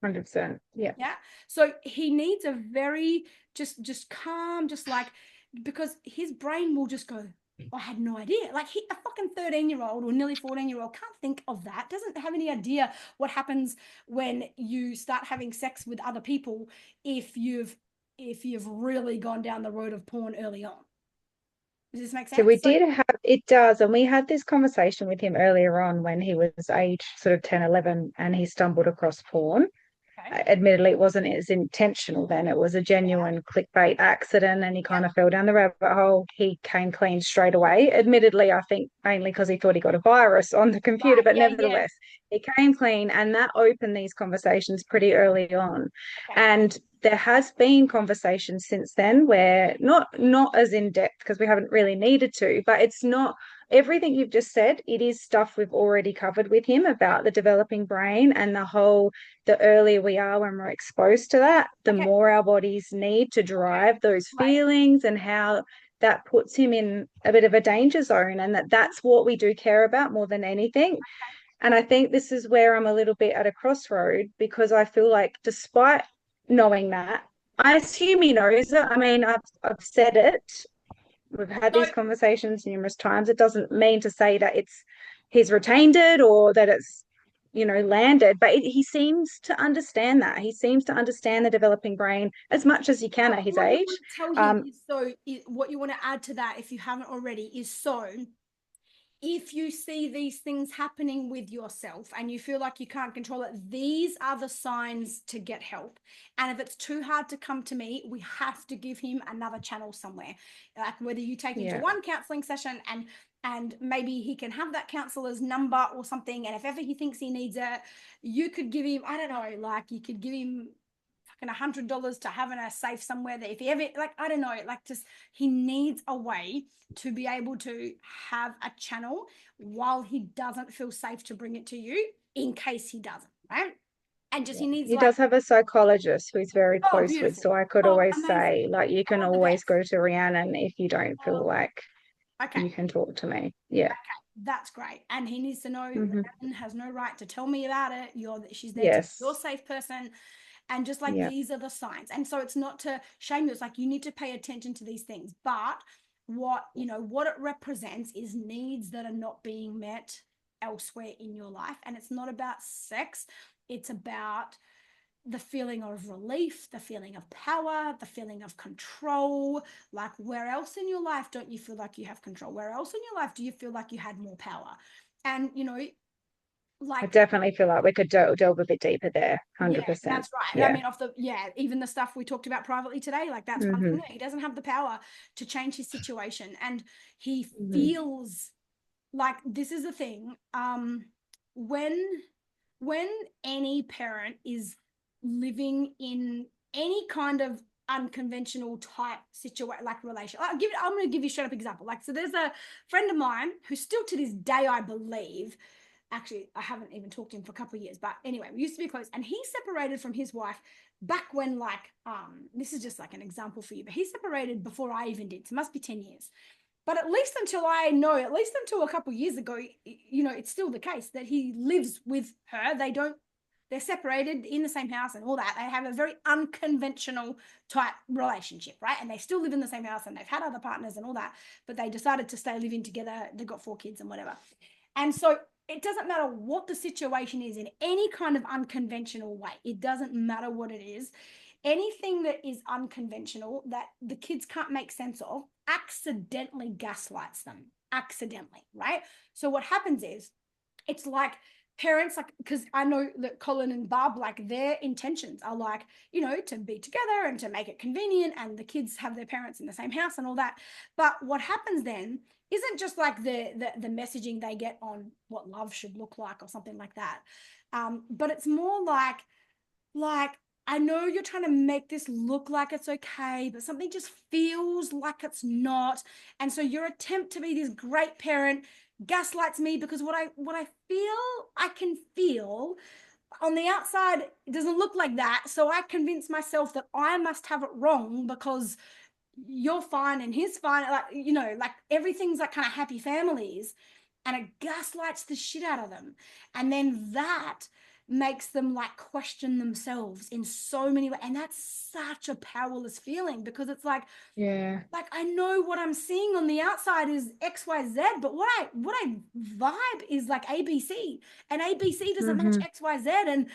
100%. Yeah. Yeah. So he needs a very just calm, just like, because his brain will just go, I had no idea. Like a fucking 13-year-old or nearly 14-year-old can't think of that, doesn't have any idea what happens when you start having sex with other people if you've really gone down the road of porn early on. Does this make sense? So we did have, it does, and we had this conversation with him earlier on when he was age sort of 10, 11, and he stumbled across porn. Okay. Admittedly, it wasn't as intentional then. It was a genuine clickbait accident, and he kind of fell down the rabbit hole. He came clean straight away. Admittedly, I think mainly because he thought he got a virus on the computer, but nevertheless, he came clean, and that opened these conversations pretty early on. Okay. And there has been conversations since then where not as in depth because we haven't really needed to, but it's not everything you've just said. It is stuff we've already covered with him about the developing brain and the earlier we are when we're exposed to that, the more our bodies need to drive those feelings, and how that puts him in a bit of a danger zone, and that's what we do care about more than anything. And I think this is where I'm a little bit at a crossroad, because I feel like despite knowing that, I assume he knows it. I mean, I've said it. We've had these conversations numerous times. It doesn't mean to say that he's retained it or that it's, landed. But he seems to understand that. He seems to understand the developing brain as much as he can at his age. Tell him what you want to add to that, if you haven't already, is if you see these things happening with yourself and you feel like you can't control it, these are the signs to get help. And if it's too hard to come to me, we have to give him another channel somewhere. Like whether you take him to one counseling session and maybe he can have that counselor's number or something. And if ever he thinks he needs it, you could give him, I don't know, like you could give him fucking $100 to have in a safe somewhere that if he ever, like, I don't know, like just he needs a way to be able to have a channel while he doesn't feel safe to bring it to you in case he doesn't, right? And just he does have a psychologist who he's very close with, so I could always say, like, you can always go to Rhiannon if you don't feel like you can talk to me. Yeah. Okay, that's great. And he needs to know Rhiannon has no right to tell me about it. She's there to be your safe person. And just like these are the signs. And so it's not to shame you. It's like you need to pay attention to these things. But what it represents is needs that are not being met elsewhere in your life. And it's not about sex. It's about the feeling of relief, the feeling of power, the feeling of control. Like where else in your life don't you feel like you have control? Where else in your life do you feel like you had more power? And, I definitely feel like we could delve a bit deeper there, 100%. Yeah, that's right. Yeah. I mean, even the stuff we talked about privately today, like that's one thing. He doesn't have the power to change his situation, and he feels like this is the thing. When any parent is living in any kind of unconventional type situation, like relation, I'm going to give you a straight up example. Like, so there's a friend of mine who still to this day, I believe. Actually, I haven't even talked to him for a couple of years, but anyway, we used to be close, and he separated from his wife back when, like, this is just like an example for you, but he separated before I even did, so it must be 10 years. But at least until a couple of years ago, it's still the case that he lives with her. They're separated in the same house and all that. They have a very unconventional type relationship, right? And they still live in the same house and they've had other partners and all that, but they decided to stay living together. They've got 4 kids and whatever. And so it doesn't matter what the situation is in any kind of unconventional way. It doesn't matter what it is. Anything that is unconventional that the kids can't make sense of accidentally gaslights them, right? So what happens is it's like parents, like, because I know that Colin and Barb, like their intentions are like, to be together and to make it convenient, and the kids have their parents in the same house and all that. But what happens then isn't just like the messaging they get on what love should look like or something like that. But it's more like I know you're trying to make this look like it's okay, but something just feels like it's not. And so your attempt to be this great parent gaslights me because what I feel I can feel on the outside, it doesn't look like that. So I convince myself that I must have it wrong because you're fine and he's fine. Like everything's like kind of happy families, and it gaslights the shit out of them. And then that makes them like question themselves in so many ways. And that's such a powerless feeling because it's like, like I know what I'm seeing on the outside is XYZ, but what I vibe is like ABC, and ABC doesn't match XYZ,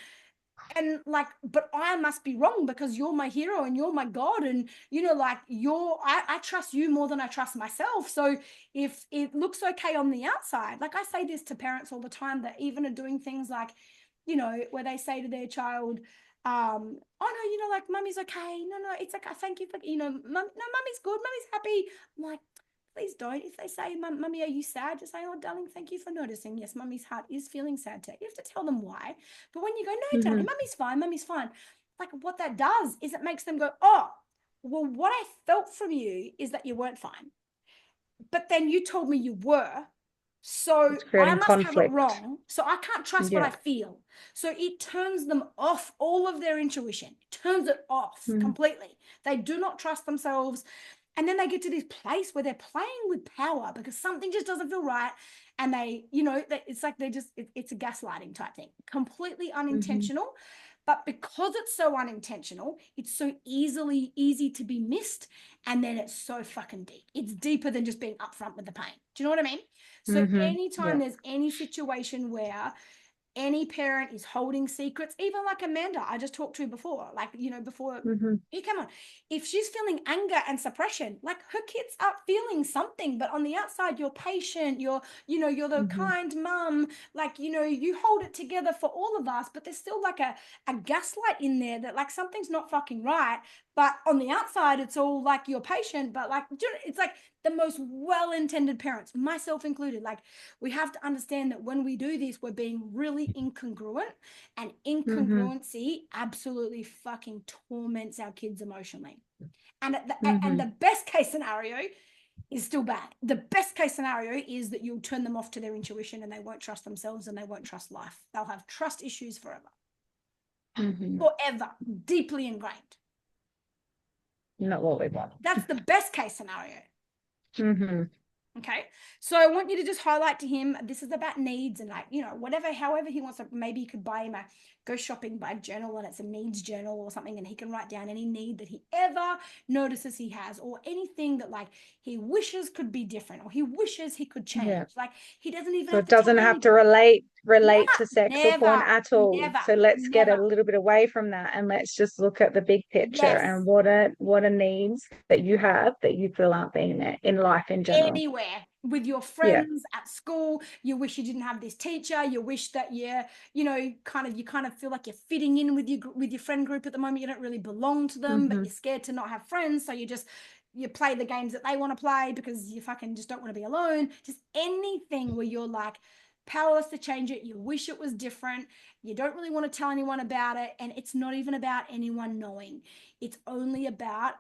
and like, but I must be wrong because you're my hero and you're my God, and like I trust you more than I trust myself. So if it looks okay on the outside, like I say this to parents all the time that even are doing things like, where they say to their child, oh no, like mummy's okay. No, it's okay. Thank you for, mummy's good. Mummy's happy. I'm like, please don't. If they say, mummy, are you sad? Just say, oh, darling, thank you for noticing. Yes, mummy's heart is feeling sad today. You have to tell them why. But when you go, no, darling, mummy's fine. Like what that does is it makes them go, oh, well, what I felt from you is that you weren't fine. But then you told me you were. So I must have it wrong. So I can't trust what I feel. So it turns them off all of their intuition. It turns it off completely. They do not trust themselves. And then they get to this place where they're playing with power because something just doesn't feel right. And they, it's like it's a gaslighting type thing, completely unintentional. But because it's so unintentional, it's so easy to be missed. And then it's so fucking deep. It's deeper than just being upfront with the pain. Do you know what I mean? So anytime there's any situation where any parent is holding secrets, even like Amanda, I just talked to before, like, before you come on, if she's feeling anger and suppression, like her kids are feeling something, but on the outside, you're patient, you're the kind mum, like, you hold it together for all of us, but there's still like a gaslight in there that like something's not fucking right. But on the outside, it's all like you're patient, but like, it's like the most well-intended parents, myself included. Like, we have to understand that when we do this, we're being really incongruent, and incongruency absolutely fucking torments our kids emotionally. And the best case scenario is still bad. The best case scenario is that you'll turn them off to their intuition and they won't trust themselves and they won't trust life. They'll have trust issues forever. Forever. Deeply ingrained. Not what we want. That's the best case scenario. Okay, so I want you to just highlight to him, this is about needs, and like, whatever, however he wants to, maybe you could buy him go shopping, buy a journal, and it's a needs journal or something, and he can write down any need that he ever notices he has, or anything that like he wishes could be different, or he wishes he could change. Like, he doesn't even So have it doesn't have to relate to sex or porn at all. So let's get a little bit away from that, and let's just look at the big picture and what are needs that you have that you feel aren't being met in life in general. Anywhere, with your friends, at school, you wish you didn't have this teacher, you wish that you kind of feel like you're fitting in with your friend group at the moment, you don't really belong to them, but you're scared to not have friends, so you play the games that they want to play because you fucking just don't want to be alone. Just anything where you're like powerless to change it, you wish it was different, you don't really want to tell anyone about it, and it's not even about anyone knowing. It's only about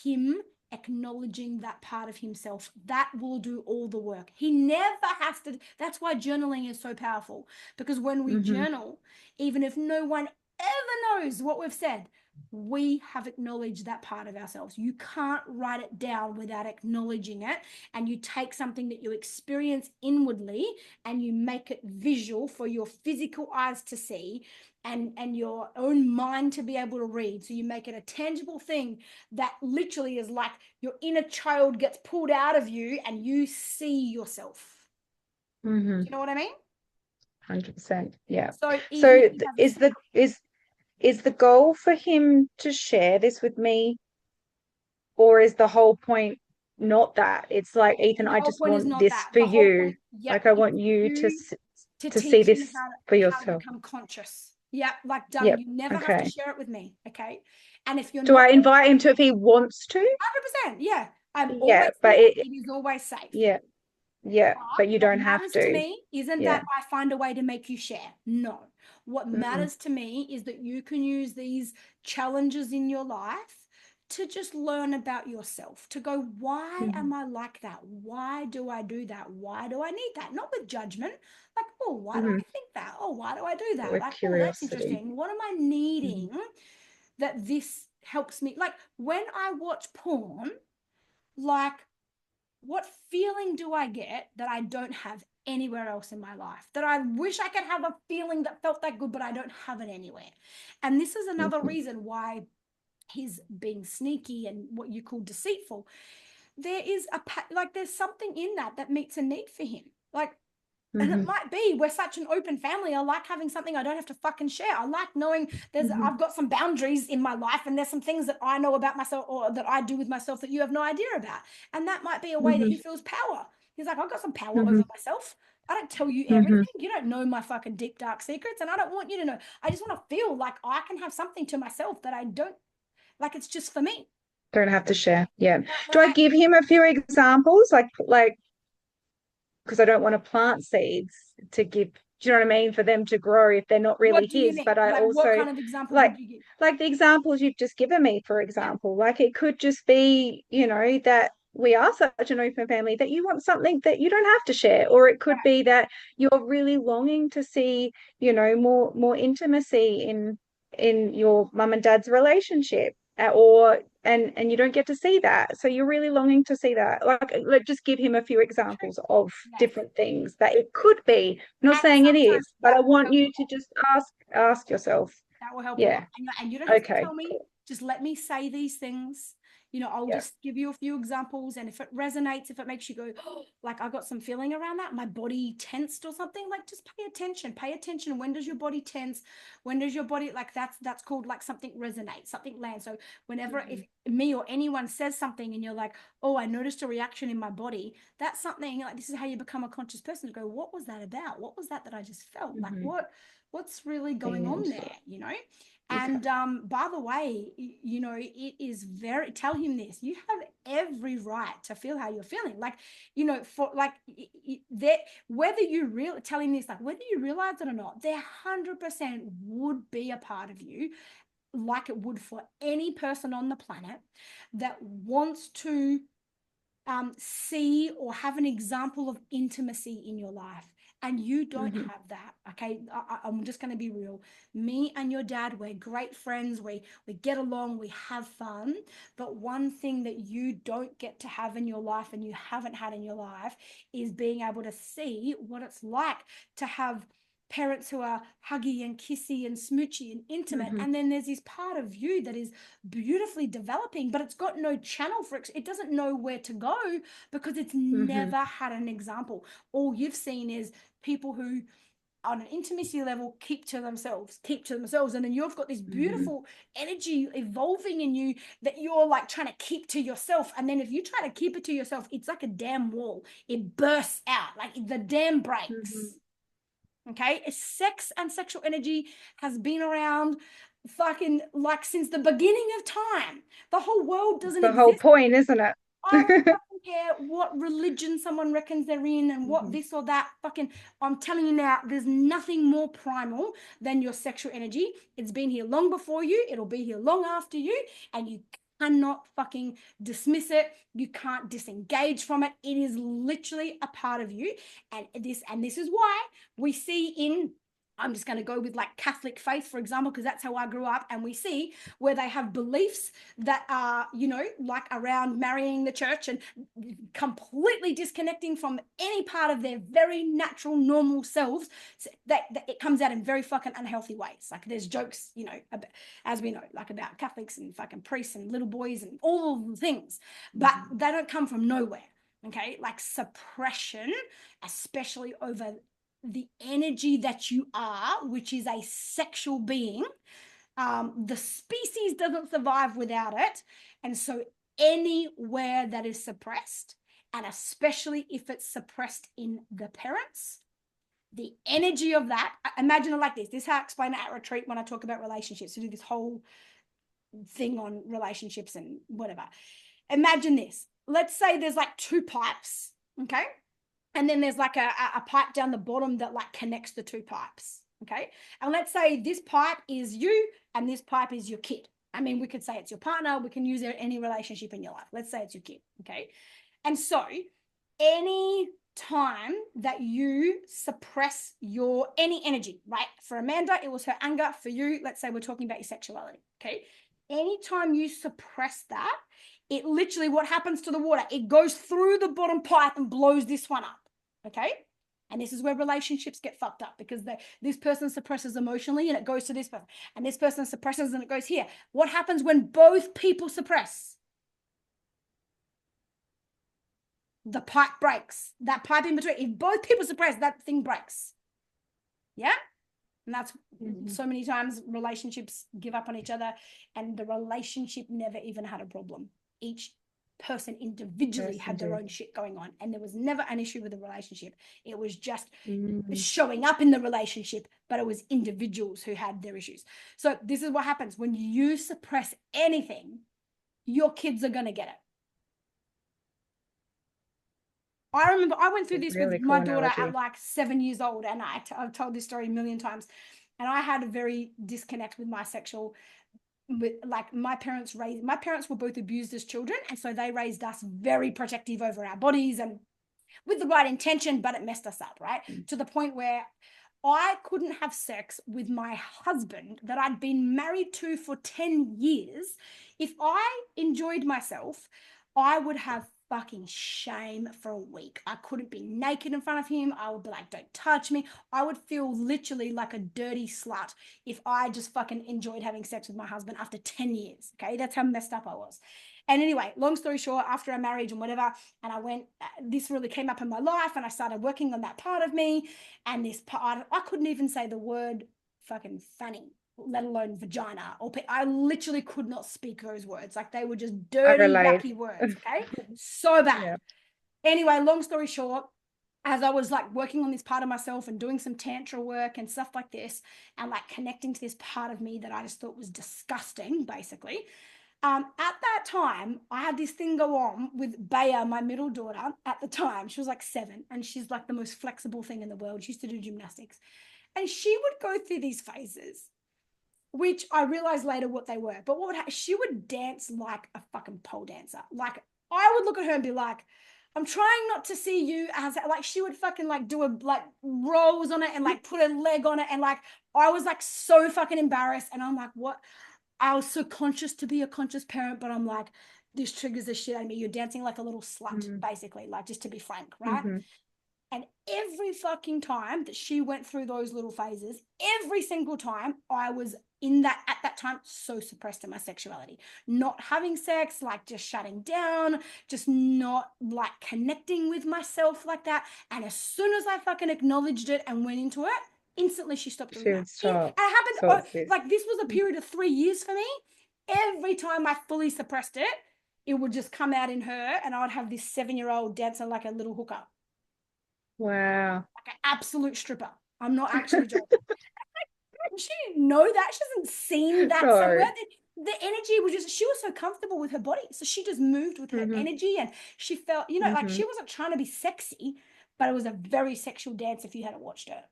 him acknowledging that part of himself. That will do all the work. He never has to. That's why journaling is so powerful, because when we journal, even if no one ever knows what we've said, we have acknowledged that part of ourselves. You can't write it down without acknowledging it, and you take something that you experience inwardly and you make it visual for your physical eyes to see, and your own mind to be able to read. So you make it a tangible thing that literally is like your inner child gets pulled out of you and you see yourself. Do you know what I mean? 100%. Yeah. So is the goal for him to share this with me, or is the whole point not that? It's like, Ethan, I just want this for you. Like, I want you to see this for yourself. How to become conscious. Yeah, like, darling, you never have to share it with me, okay? And if you're Do I invite him to if he wants to? 100%, yeah. It is always safe. Yeah, but you don't have to. What matters to me isn't that I find a way to make you share. No. What matters to me is that you can use these challenges in your life to just learn about yourself, to go, why am I like that? Why do I do that? Why do I need that? Not with judgment, like, oh, why do I think that? Oh, why do I do that? With like, curiosity. oh, that's interesting. What am I needing that this helps me? Like, when I watch porn, like, what feeling do I get that I don't have anywhere else in my life, that I wish I could have a feeling that felt that good, but I don't have it anywhere? And this is another reason why he's being sneaky and what you call deceitful. There is there's something in that meets a need for him. Like, and it might be, we're such an open family, I like having something I don't have to fucking share. I like knowing I've got some boundaries in my life, and there's some things that I know about myself or that I do with myself that you have no idea about. And that might be a way that he feels power. He's like, I've got some power over myself. I don't tell you everything. You don't know my fucking deep, dark secrets, and I don't want you to know. I just want to feel like I can have something to myself that I don't, like, it's just for me. Don't have to share. Yeah. Do I give him a few examples? Like, because I don't want to plant seeds to give, do you know what I mean? For them to grow if they're not really his. But I also, what kind of example would you give? Like the examples you've just given me, for example, like it could just be, that we are such an open family that you want something that you don't have to share, or it could be that you're really longing to see, more intimacy in your mum and dad's relationship, and you don't get to see that, so you're really longing to see that. Like just give him a few examples of different things that it could be. I'm not saying it is, but I want you to just ask yourself. That will help. And you don't have to tell me. Just let me say these things. I'll Yeah. just give you a few examples, and if it resonates, if it makes you go, oh, like I got some feeling around that, my body tensed or something, like just pay attention. When does your body tense? When does your body, like that's called like something resonate, something land. So whenever if me or anyone says something and you're like, oh, I noticed a reaction in my body, that's something, like this is how you become a conscious person, to go, what was that about? What was that I just felt? Like what's really going on there, And by the way, it is tell him this, you have every right to feel how you're feeling, like, for like that, whether you tell him this, like whether you realize it or not, there 100% would be a part of you, like it would for any person on the planet, that wants to see or have an example of intimacy in your life. And you don't have that, okay? I'm just going to be real. Me and your dad, we're great friends. We get along, we have fun. But one thing that you don't get to have in your life, and you haven't had in your life, is being able to see what it's like to have parents who are huggy and kissy and smoochy and intimate. And then there's this part of you that is beautifully developing, but it's got no channel for it. It doesn't know where to go because it's never had an example. All you've seen is people who on an intimacy level keep to themselves, and then you've got this beautiful energy evolving in you that you're like trying to keep to yourself. And then if you try to keep it to yourself, it's like a damn wall. It bursts out, like the dam breaks. Okay, sex and sexual energy has been around fucking like since the beginning of time. The whole world doesn't The exist. whole point, isn't it? I don't fucking care what religion someone reckons they're in and what this or that. Fucking, I'm telling you now, there's nothing more primal than your sexual energy. It's been here long before you. It'll be here long after you, and you cannot fucking dismiss it. You can't disengage from it. It is literally a part of you. And this is why we see in, I'm just going to go with like Catholic faith, for example, because that's how I grew up. And we see where they have beliefs that are, like around marrying the church and completely disconnecting from any part of their very natural, normal selves. So that it comes out in very fucking unhealthy ways. Like there's jokes, as we know, like about Catholics and fucking priests and little boys and all of the things, but they don't come from nowhere. Okay. Like suppression, especially over the energy that you are, which is a sexual being. The species doesn't survive without it. And so anywhere that is suppressed, and especially if it's suppressed in the parents, the energy of that, imagine it like this. This is how I explain it at retreat when I talk about relationships. We do this whole thing on relationships and whatever. Imagine this. Let's say there's like two pipes, okay? And then there's like a pipe down the bottom that like connects the two pipes, okay? And let's say this pipe is you and this pipe is your kid. I mean, we could say it's your partner. We can use any relationship in your life. Let's say it's your kid, okay? And so any time that you suppress any energy, right? For Amanda, it was her anger. For you, let's say we're talking about your sexuality, okay? Anytime you suppress that, it literally, what happens to the water? It goes through the bottom pipe and blows this one up. Okay. And this is where relationships get fucked up, because this person suppresses emotionally and it goes to this person, and this person suppresses and it goes here. What happens when both people suppress? The pipe breaks. That pipe in between. If both people suppress, that thing breaks. Yeah. And that's so many times relationships give up on each other, and the relationship never even had a problem. Each person individually had their own shit going on, and there was never an issue with the relationship. It was just showing up in the relationship, but it was individuals who had their issues. So this is what happens when you suppress anything. Your kids are going to get it. I remember I went through this with my daughter at like 7 years old, and I've told this story a million times, and I had a very disconnect with my sexual. Like my parents were both abused as children, and so they raised us very protective over our bodies and with the right intention, but it messed us up, right? To the point where I couldn't have sex with my husband that I'd been married to for 10 years. If I enjoyed myself, I would have fucking shame for a week. I couldn't be naked in front of him. I would be like, don't touch me. I would feel literally like a dirty slut if I just fucking enjoyed having sex with my husband after 10 years. Okay. That's how messed up I was. And anyway, long story short, after our marriage and whatever, and I went, this really came up in my life, and I started working on that part of me. And this part, I couldn't even say the word fucking funny, let alone vagina. Or I literally could not speak those words. Like, they were just dirty, yucky words. Okay. So bad. Yeah. Anyway, long story short, as I was like working on this part of myself and doing some tantra work and stuff like this, and like connecting to this part of me that I just thought was disgusting, basically. At that time, I had this thing go on with Bea, my middle daughter. At the time, she was like 7, and she's like the most flexible thing in the world. She used to do gymnastics, and she would go through these phases, which I realized later what they were. But what would she would dance like a fucking pole dancer. Like, I would look at her and be like, I'm trying not to see you as, like, she would fucking like do a like rolls on it and like put a leg on it, and like I was like so fucking embarrassed, and I'm like, what? I was so conscious to be a conscious parent, but I'm like, this triggers the shit out of me. You're dancing like a little slut, basically, like, just to be frank, right? And every fucking time that she went through those little phases, every single time I was in that, at that time, so suppressed in my sexuality, not having sex, like just shutting down, just not like connecting with myself like that. And as soon as I fucking acknowledged it and went into it, instantly she stopped doing She that. would stop. It happened, So it's this. like, this was a period of 3 years for me. Every time I fully suppressed it, it would just come out in her, and I would have this 7-year-old dancing like a little hooker. Wow. Like an absolute stripper. I'm not actually joking. She didn't know that. She hasn't seen that No. somewhere. The energy was just, she was so comfortable with her body. So she just moved with her energy, and she felt, you know, like, she wasn't trying to be sexy, but it was a very sexual dance if you hadn't watched her.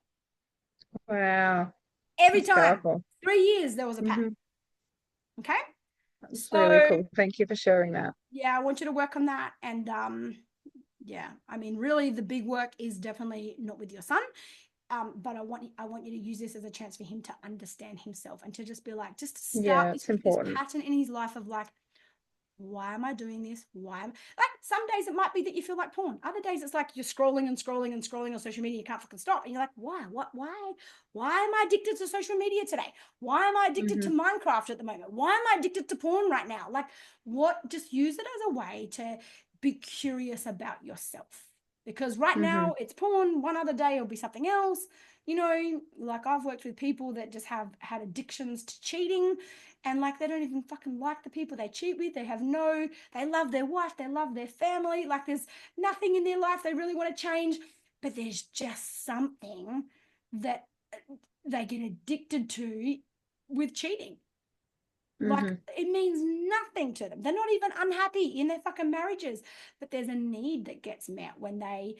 Wow. Every That's time. powerful. 3 years there was a pattern. Okay. That's So really cool. Thank you for sharing that. yeah, I want you to work on that. And yeah, I mean, really the big work is definitely not with your son. But I want you to use this as a chance for him to understand himself, and to just be like, just to start Yeah, this it's important. pattern in his life of like, why am I doing this? Like, some days it might be that you feel like porn. Other days it's like you're scrolling and scrolling and scrolling on social media. You can't fucking stop. And you're like, why? Why am I addicted to social media today? Why am I addicted to Minecraft at the moment? Why am I addicted to porn right now? Like, what? Just use it as a way to be curious about yourself. Because right now it's porn. One other day it'll be something else. You know, like, I've worked with people that just have had addictions to cheating, and like, they don't even fucking like the people they cheat with. They love their wife, they love their family. Like, there's nothing in their life they really want to change, but there's just something that they get addicted to with cheating. Like, it means nothing to them. They're not even unhappy in their fucking marriages, but there's a need that gets met when they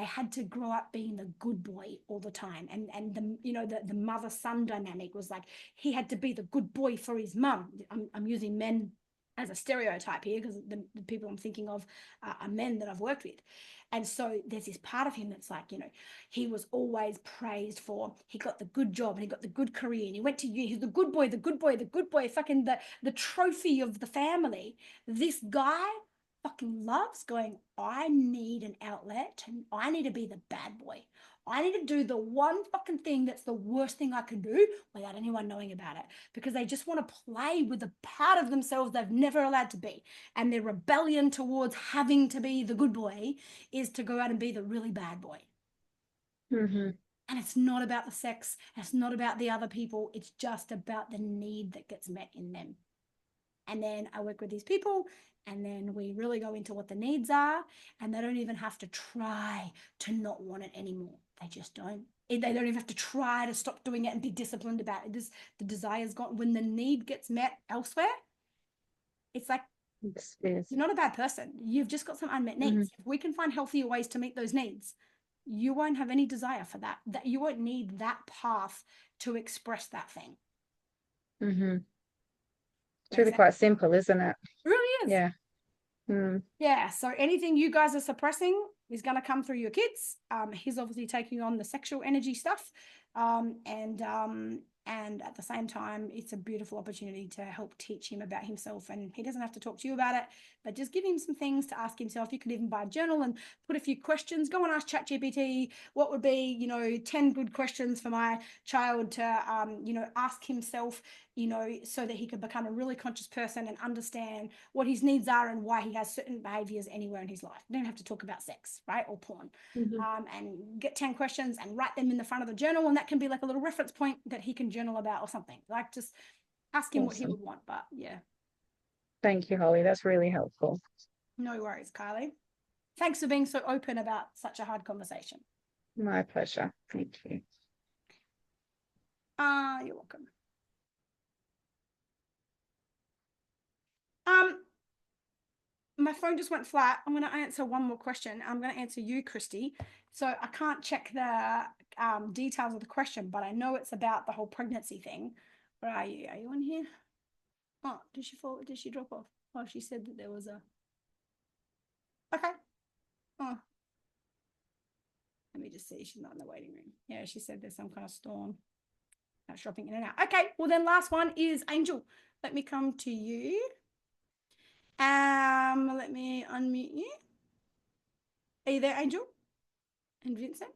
had to grow up being the good boy all the time. And the, you know, the mother-son dynamic was like, he had to be the good boy for his mum. I'm using men as a stereotype here, because the people I'm thinking of are men that I've worked with. And so there's this part of him that's like, you know, he was always praised for, he got the good job and he got the good career and he went to uni, he's the good boy, fucking the trophy of the family. This guy fucking loves going, I need an outlet, and I need to be the bad boy. I need to do the one fucking thing that's the worst thing I can do without anyone knowing about it, because they just want to play with the part of themselves they've never allowed to be. And their rebellion towards having to be the good boy is to go out and be the really bad boy. And it's not about the sex. It's not about the other people. It's just about the need that gets met in them. And then I work with these people, and then we really go into what the needs are, and they don't even have to try to not want it anymore. They just don't. They don't even have to try to stop doing it and be disciplined about it. The desire's gone. When the need gets met elsewhere, it's like, you're not a bad person. You've just got some unmet needs. If we can find healthier ways to meet those needs, you won't have any desire for that. That you won't need that path to express that thing. It's really quite simple, isn't it? It really is. Yeah. Yeah. So anything you guys are suppressing is going to come through your kids. He's obviously taking on the sexual energy stuff. And And at the same time, it's a beautiful opportunity to help teach him about himself. And he doesn't have to talk to you about it, but just give him some things to ask himself. You could even buy a journal and put a few questions. Go and ask ChatGPT what would be, 10 good questions for my child to, ask himself, so that he could become a really conscious person and understand what his needs are and why he has certain behaviors anywhere in his life. You don't have to talk about sex, right? Or porn. And get 10 questions and write them in the front of the journal. And that can be like a little reference point that he can journal about or something. Like, just ask him what he would want. But yeah. Thank you, Holly. That's really helpful. No worries, Kylie. Thanks for being so open about such a hard conversation. My pleasure. Thank you. You're welcome. My phone just went flat. I'm going to answer one more question. I'm going to answer you, Christy. So I can't check the details of the question, but I know it's about the whole pregnancy thing. Where are you? Are you on here? Oh, did she fall? Did she drop off? Oh, she said that there was a. Okay. Oh. Let me just see. She's not in the waiting room. Yeah, she said there's some kind of storm. That's dropping in and out. Okay. Well, then last one is Angel. Let me come to you. Let me unmute you. Are you there, Angel? And Vincent?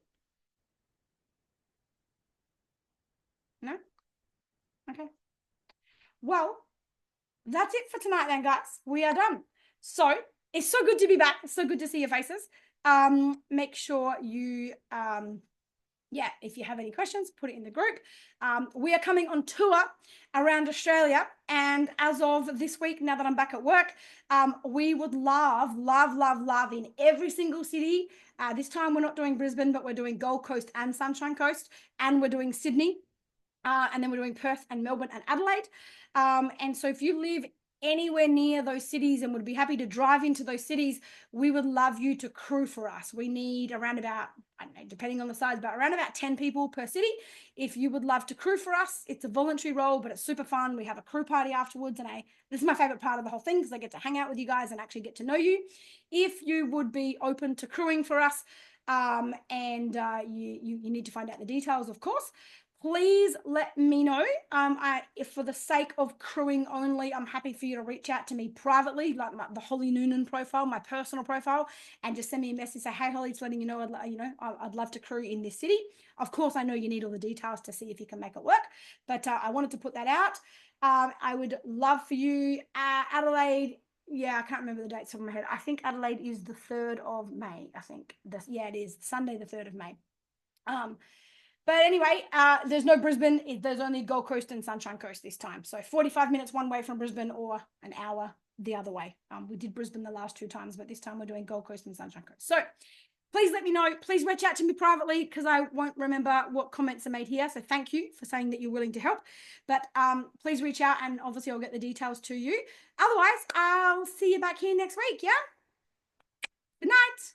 No? Okay. Well, that's it for tonight then, guys. We are done. So it's so good to be back. It's so good to see your faces. Make sure you if you have any questions, put it in the group. We are coming on tour around Australia. And as of this week, now that I'm back at work, we would love in every single city. This time we're not doing Brisbane, but we're doing Gold Coast and Sunshine Coast. And we're doing Sydney. And then we're doing Perth and Melbourne and Adelaide. And so if you live anywhere near those cities and would be happy to drive into those cities, we would love you to crew for us. We need around about, I don't know, depending on the size, but around about 10 people per city. If you would love to crew for us, it's a voluntary role, but it's super fun. We have a crew party afterwards. And this is my favorite part of the whole thing because I get to hang out with you guys and actually get to know you. If you would be open to crewing for us, you need to find out the details, of course. Please let me know. If for the sake of crewing only, I'm happy for you to reach out to me privately, like the Holly Noonan profile, my personal profile, and just send me a message. Say, hey, Holly, it's letting you know, I'd love to crew in this city. Of course, I know you need all the details to see if you can make it work, but I wanted to put that out. I would love for you, Adelaide. Yeah, I can't remember the dates off my head. I think Adelaide is the 3rd of May. I think it is Sunday, the 3rd of May. But anyway, there's no Brisbane. There's only Gold Coast and Sunshine Coast this time. So 45 minutes one way from Brisbane or an hour the other way. We did Brisbane the last 2 times, but this time we're doing Gold Coast and Sunshine Coast. So please let me know. Please reach out to me privately because I won't remember what comments are made here. So thank you for saying that you're willing to help. But please reach out and obviously I'll get the details to you. Otherwise, I'll see you back here next week. Yeah? Good night.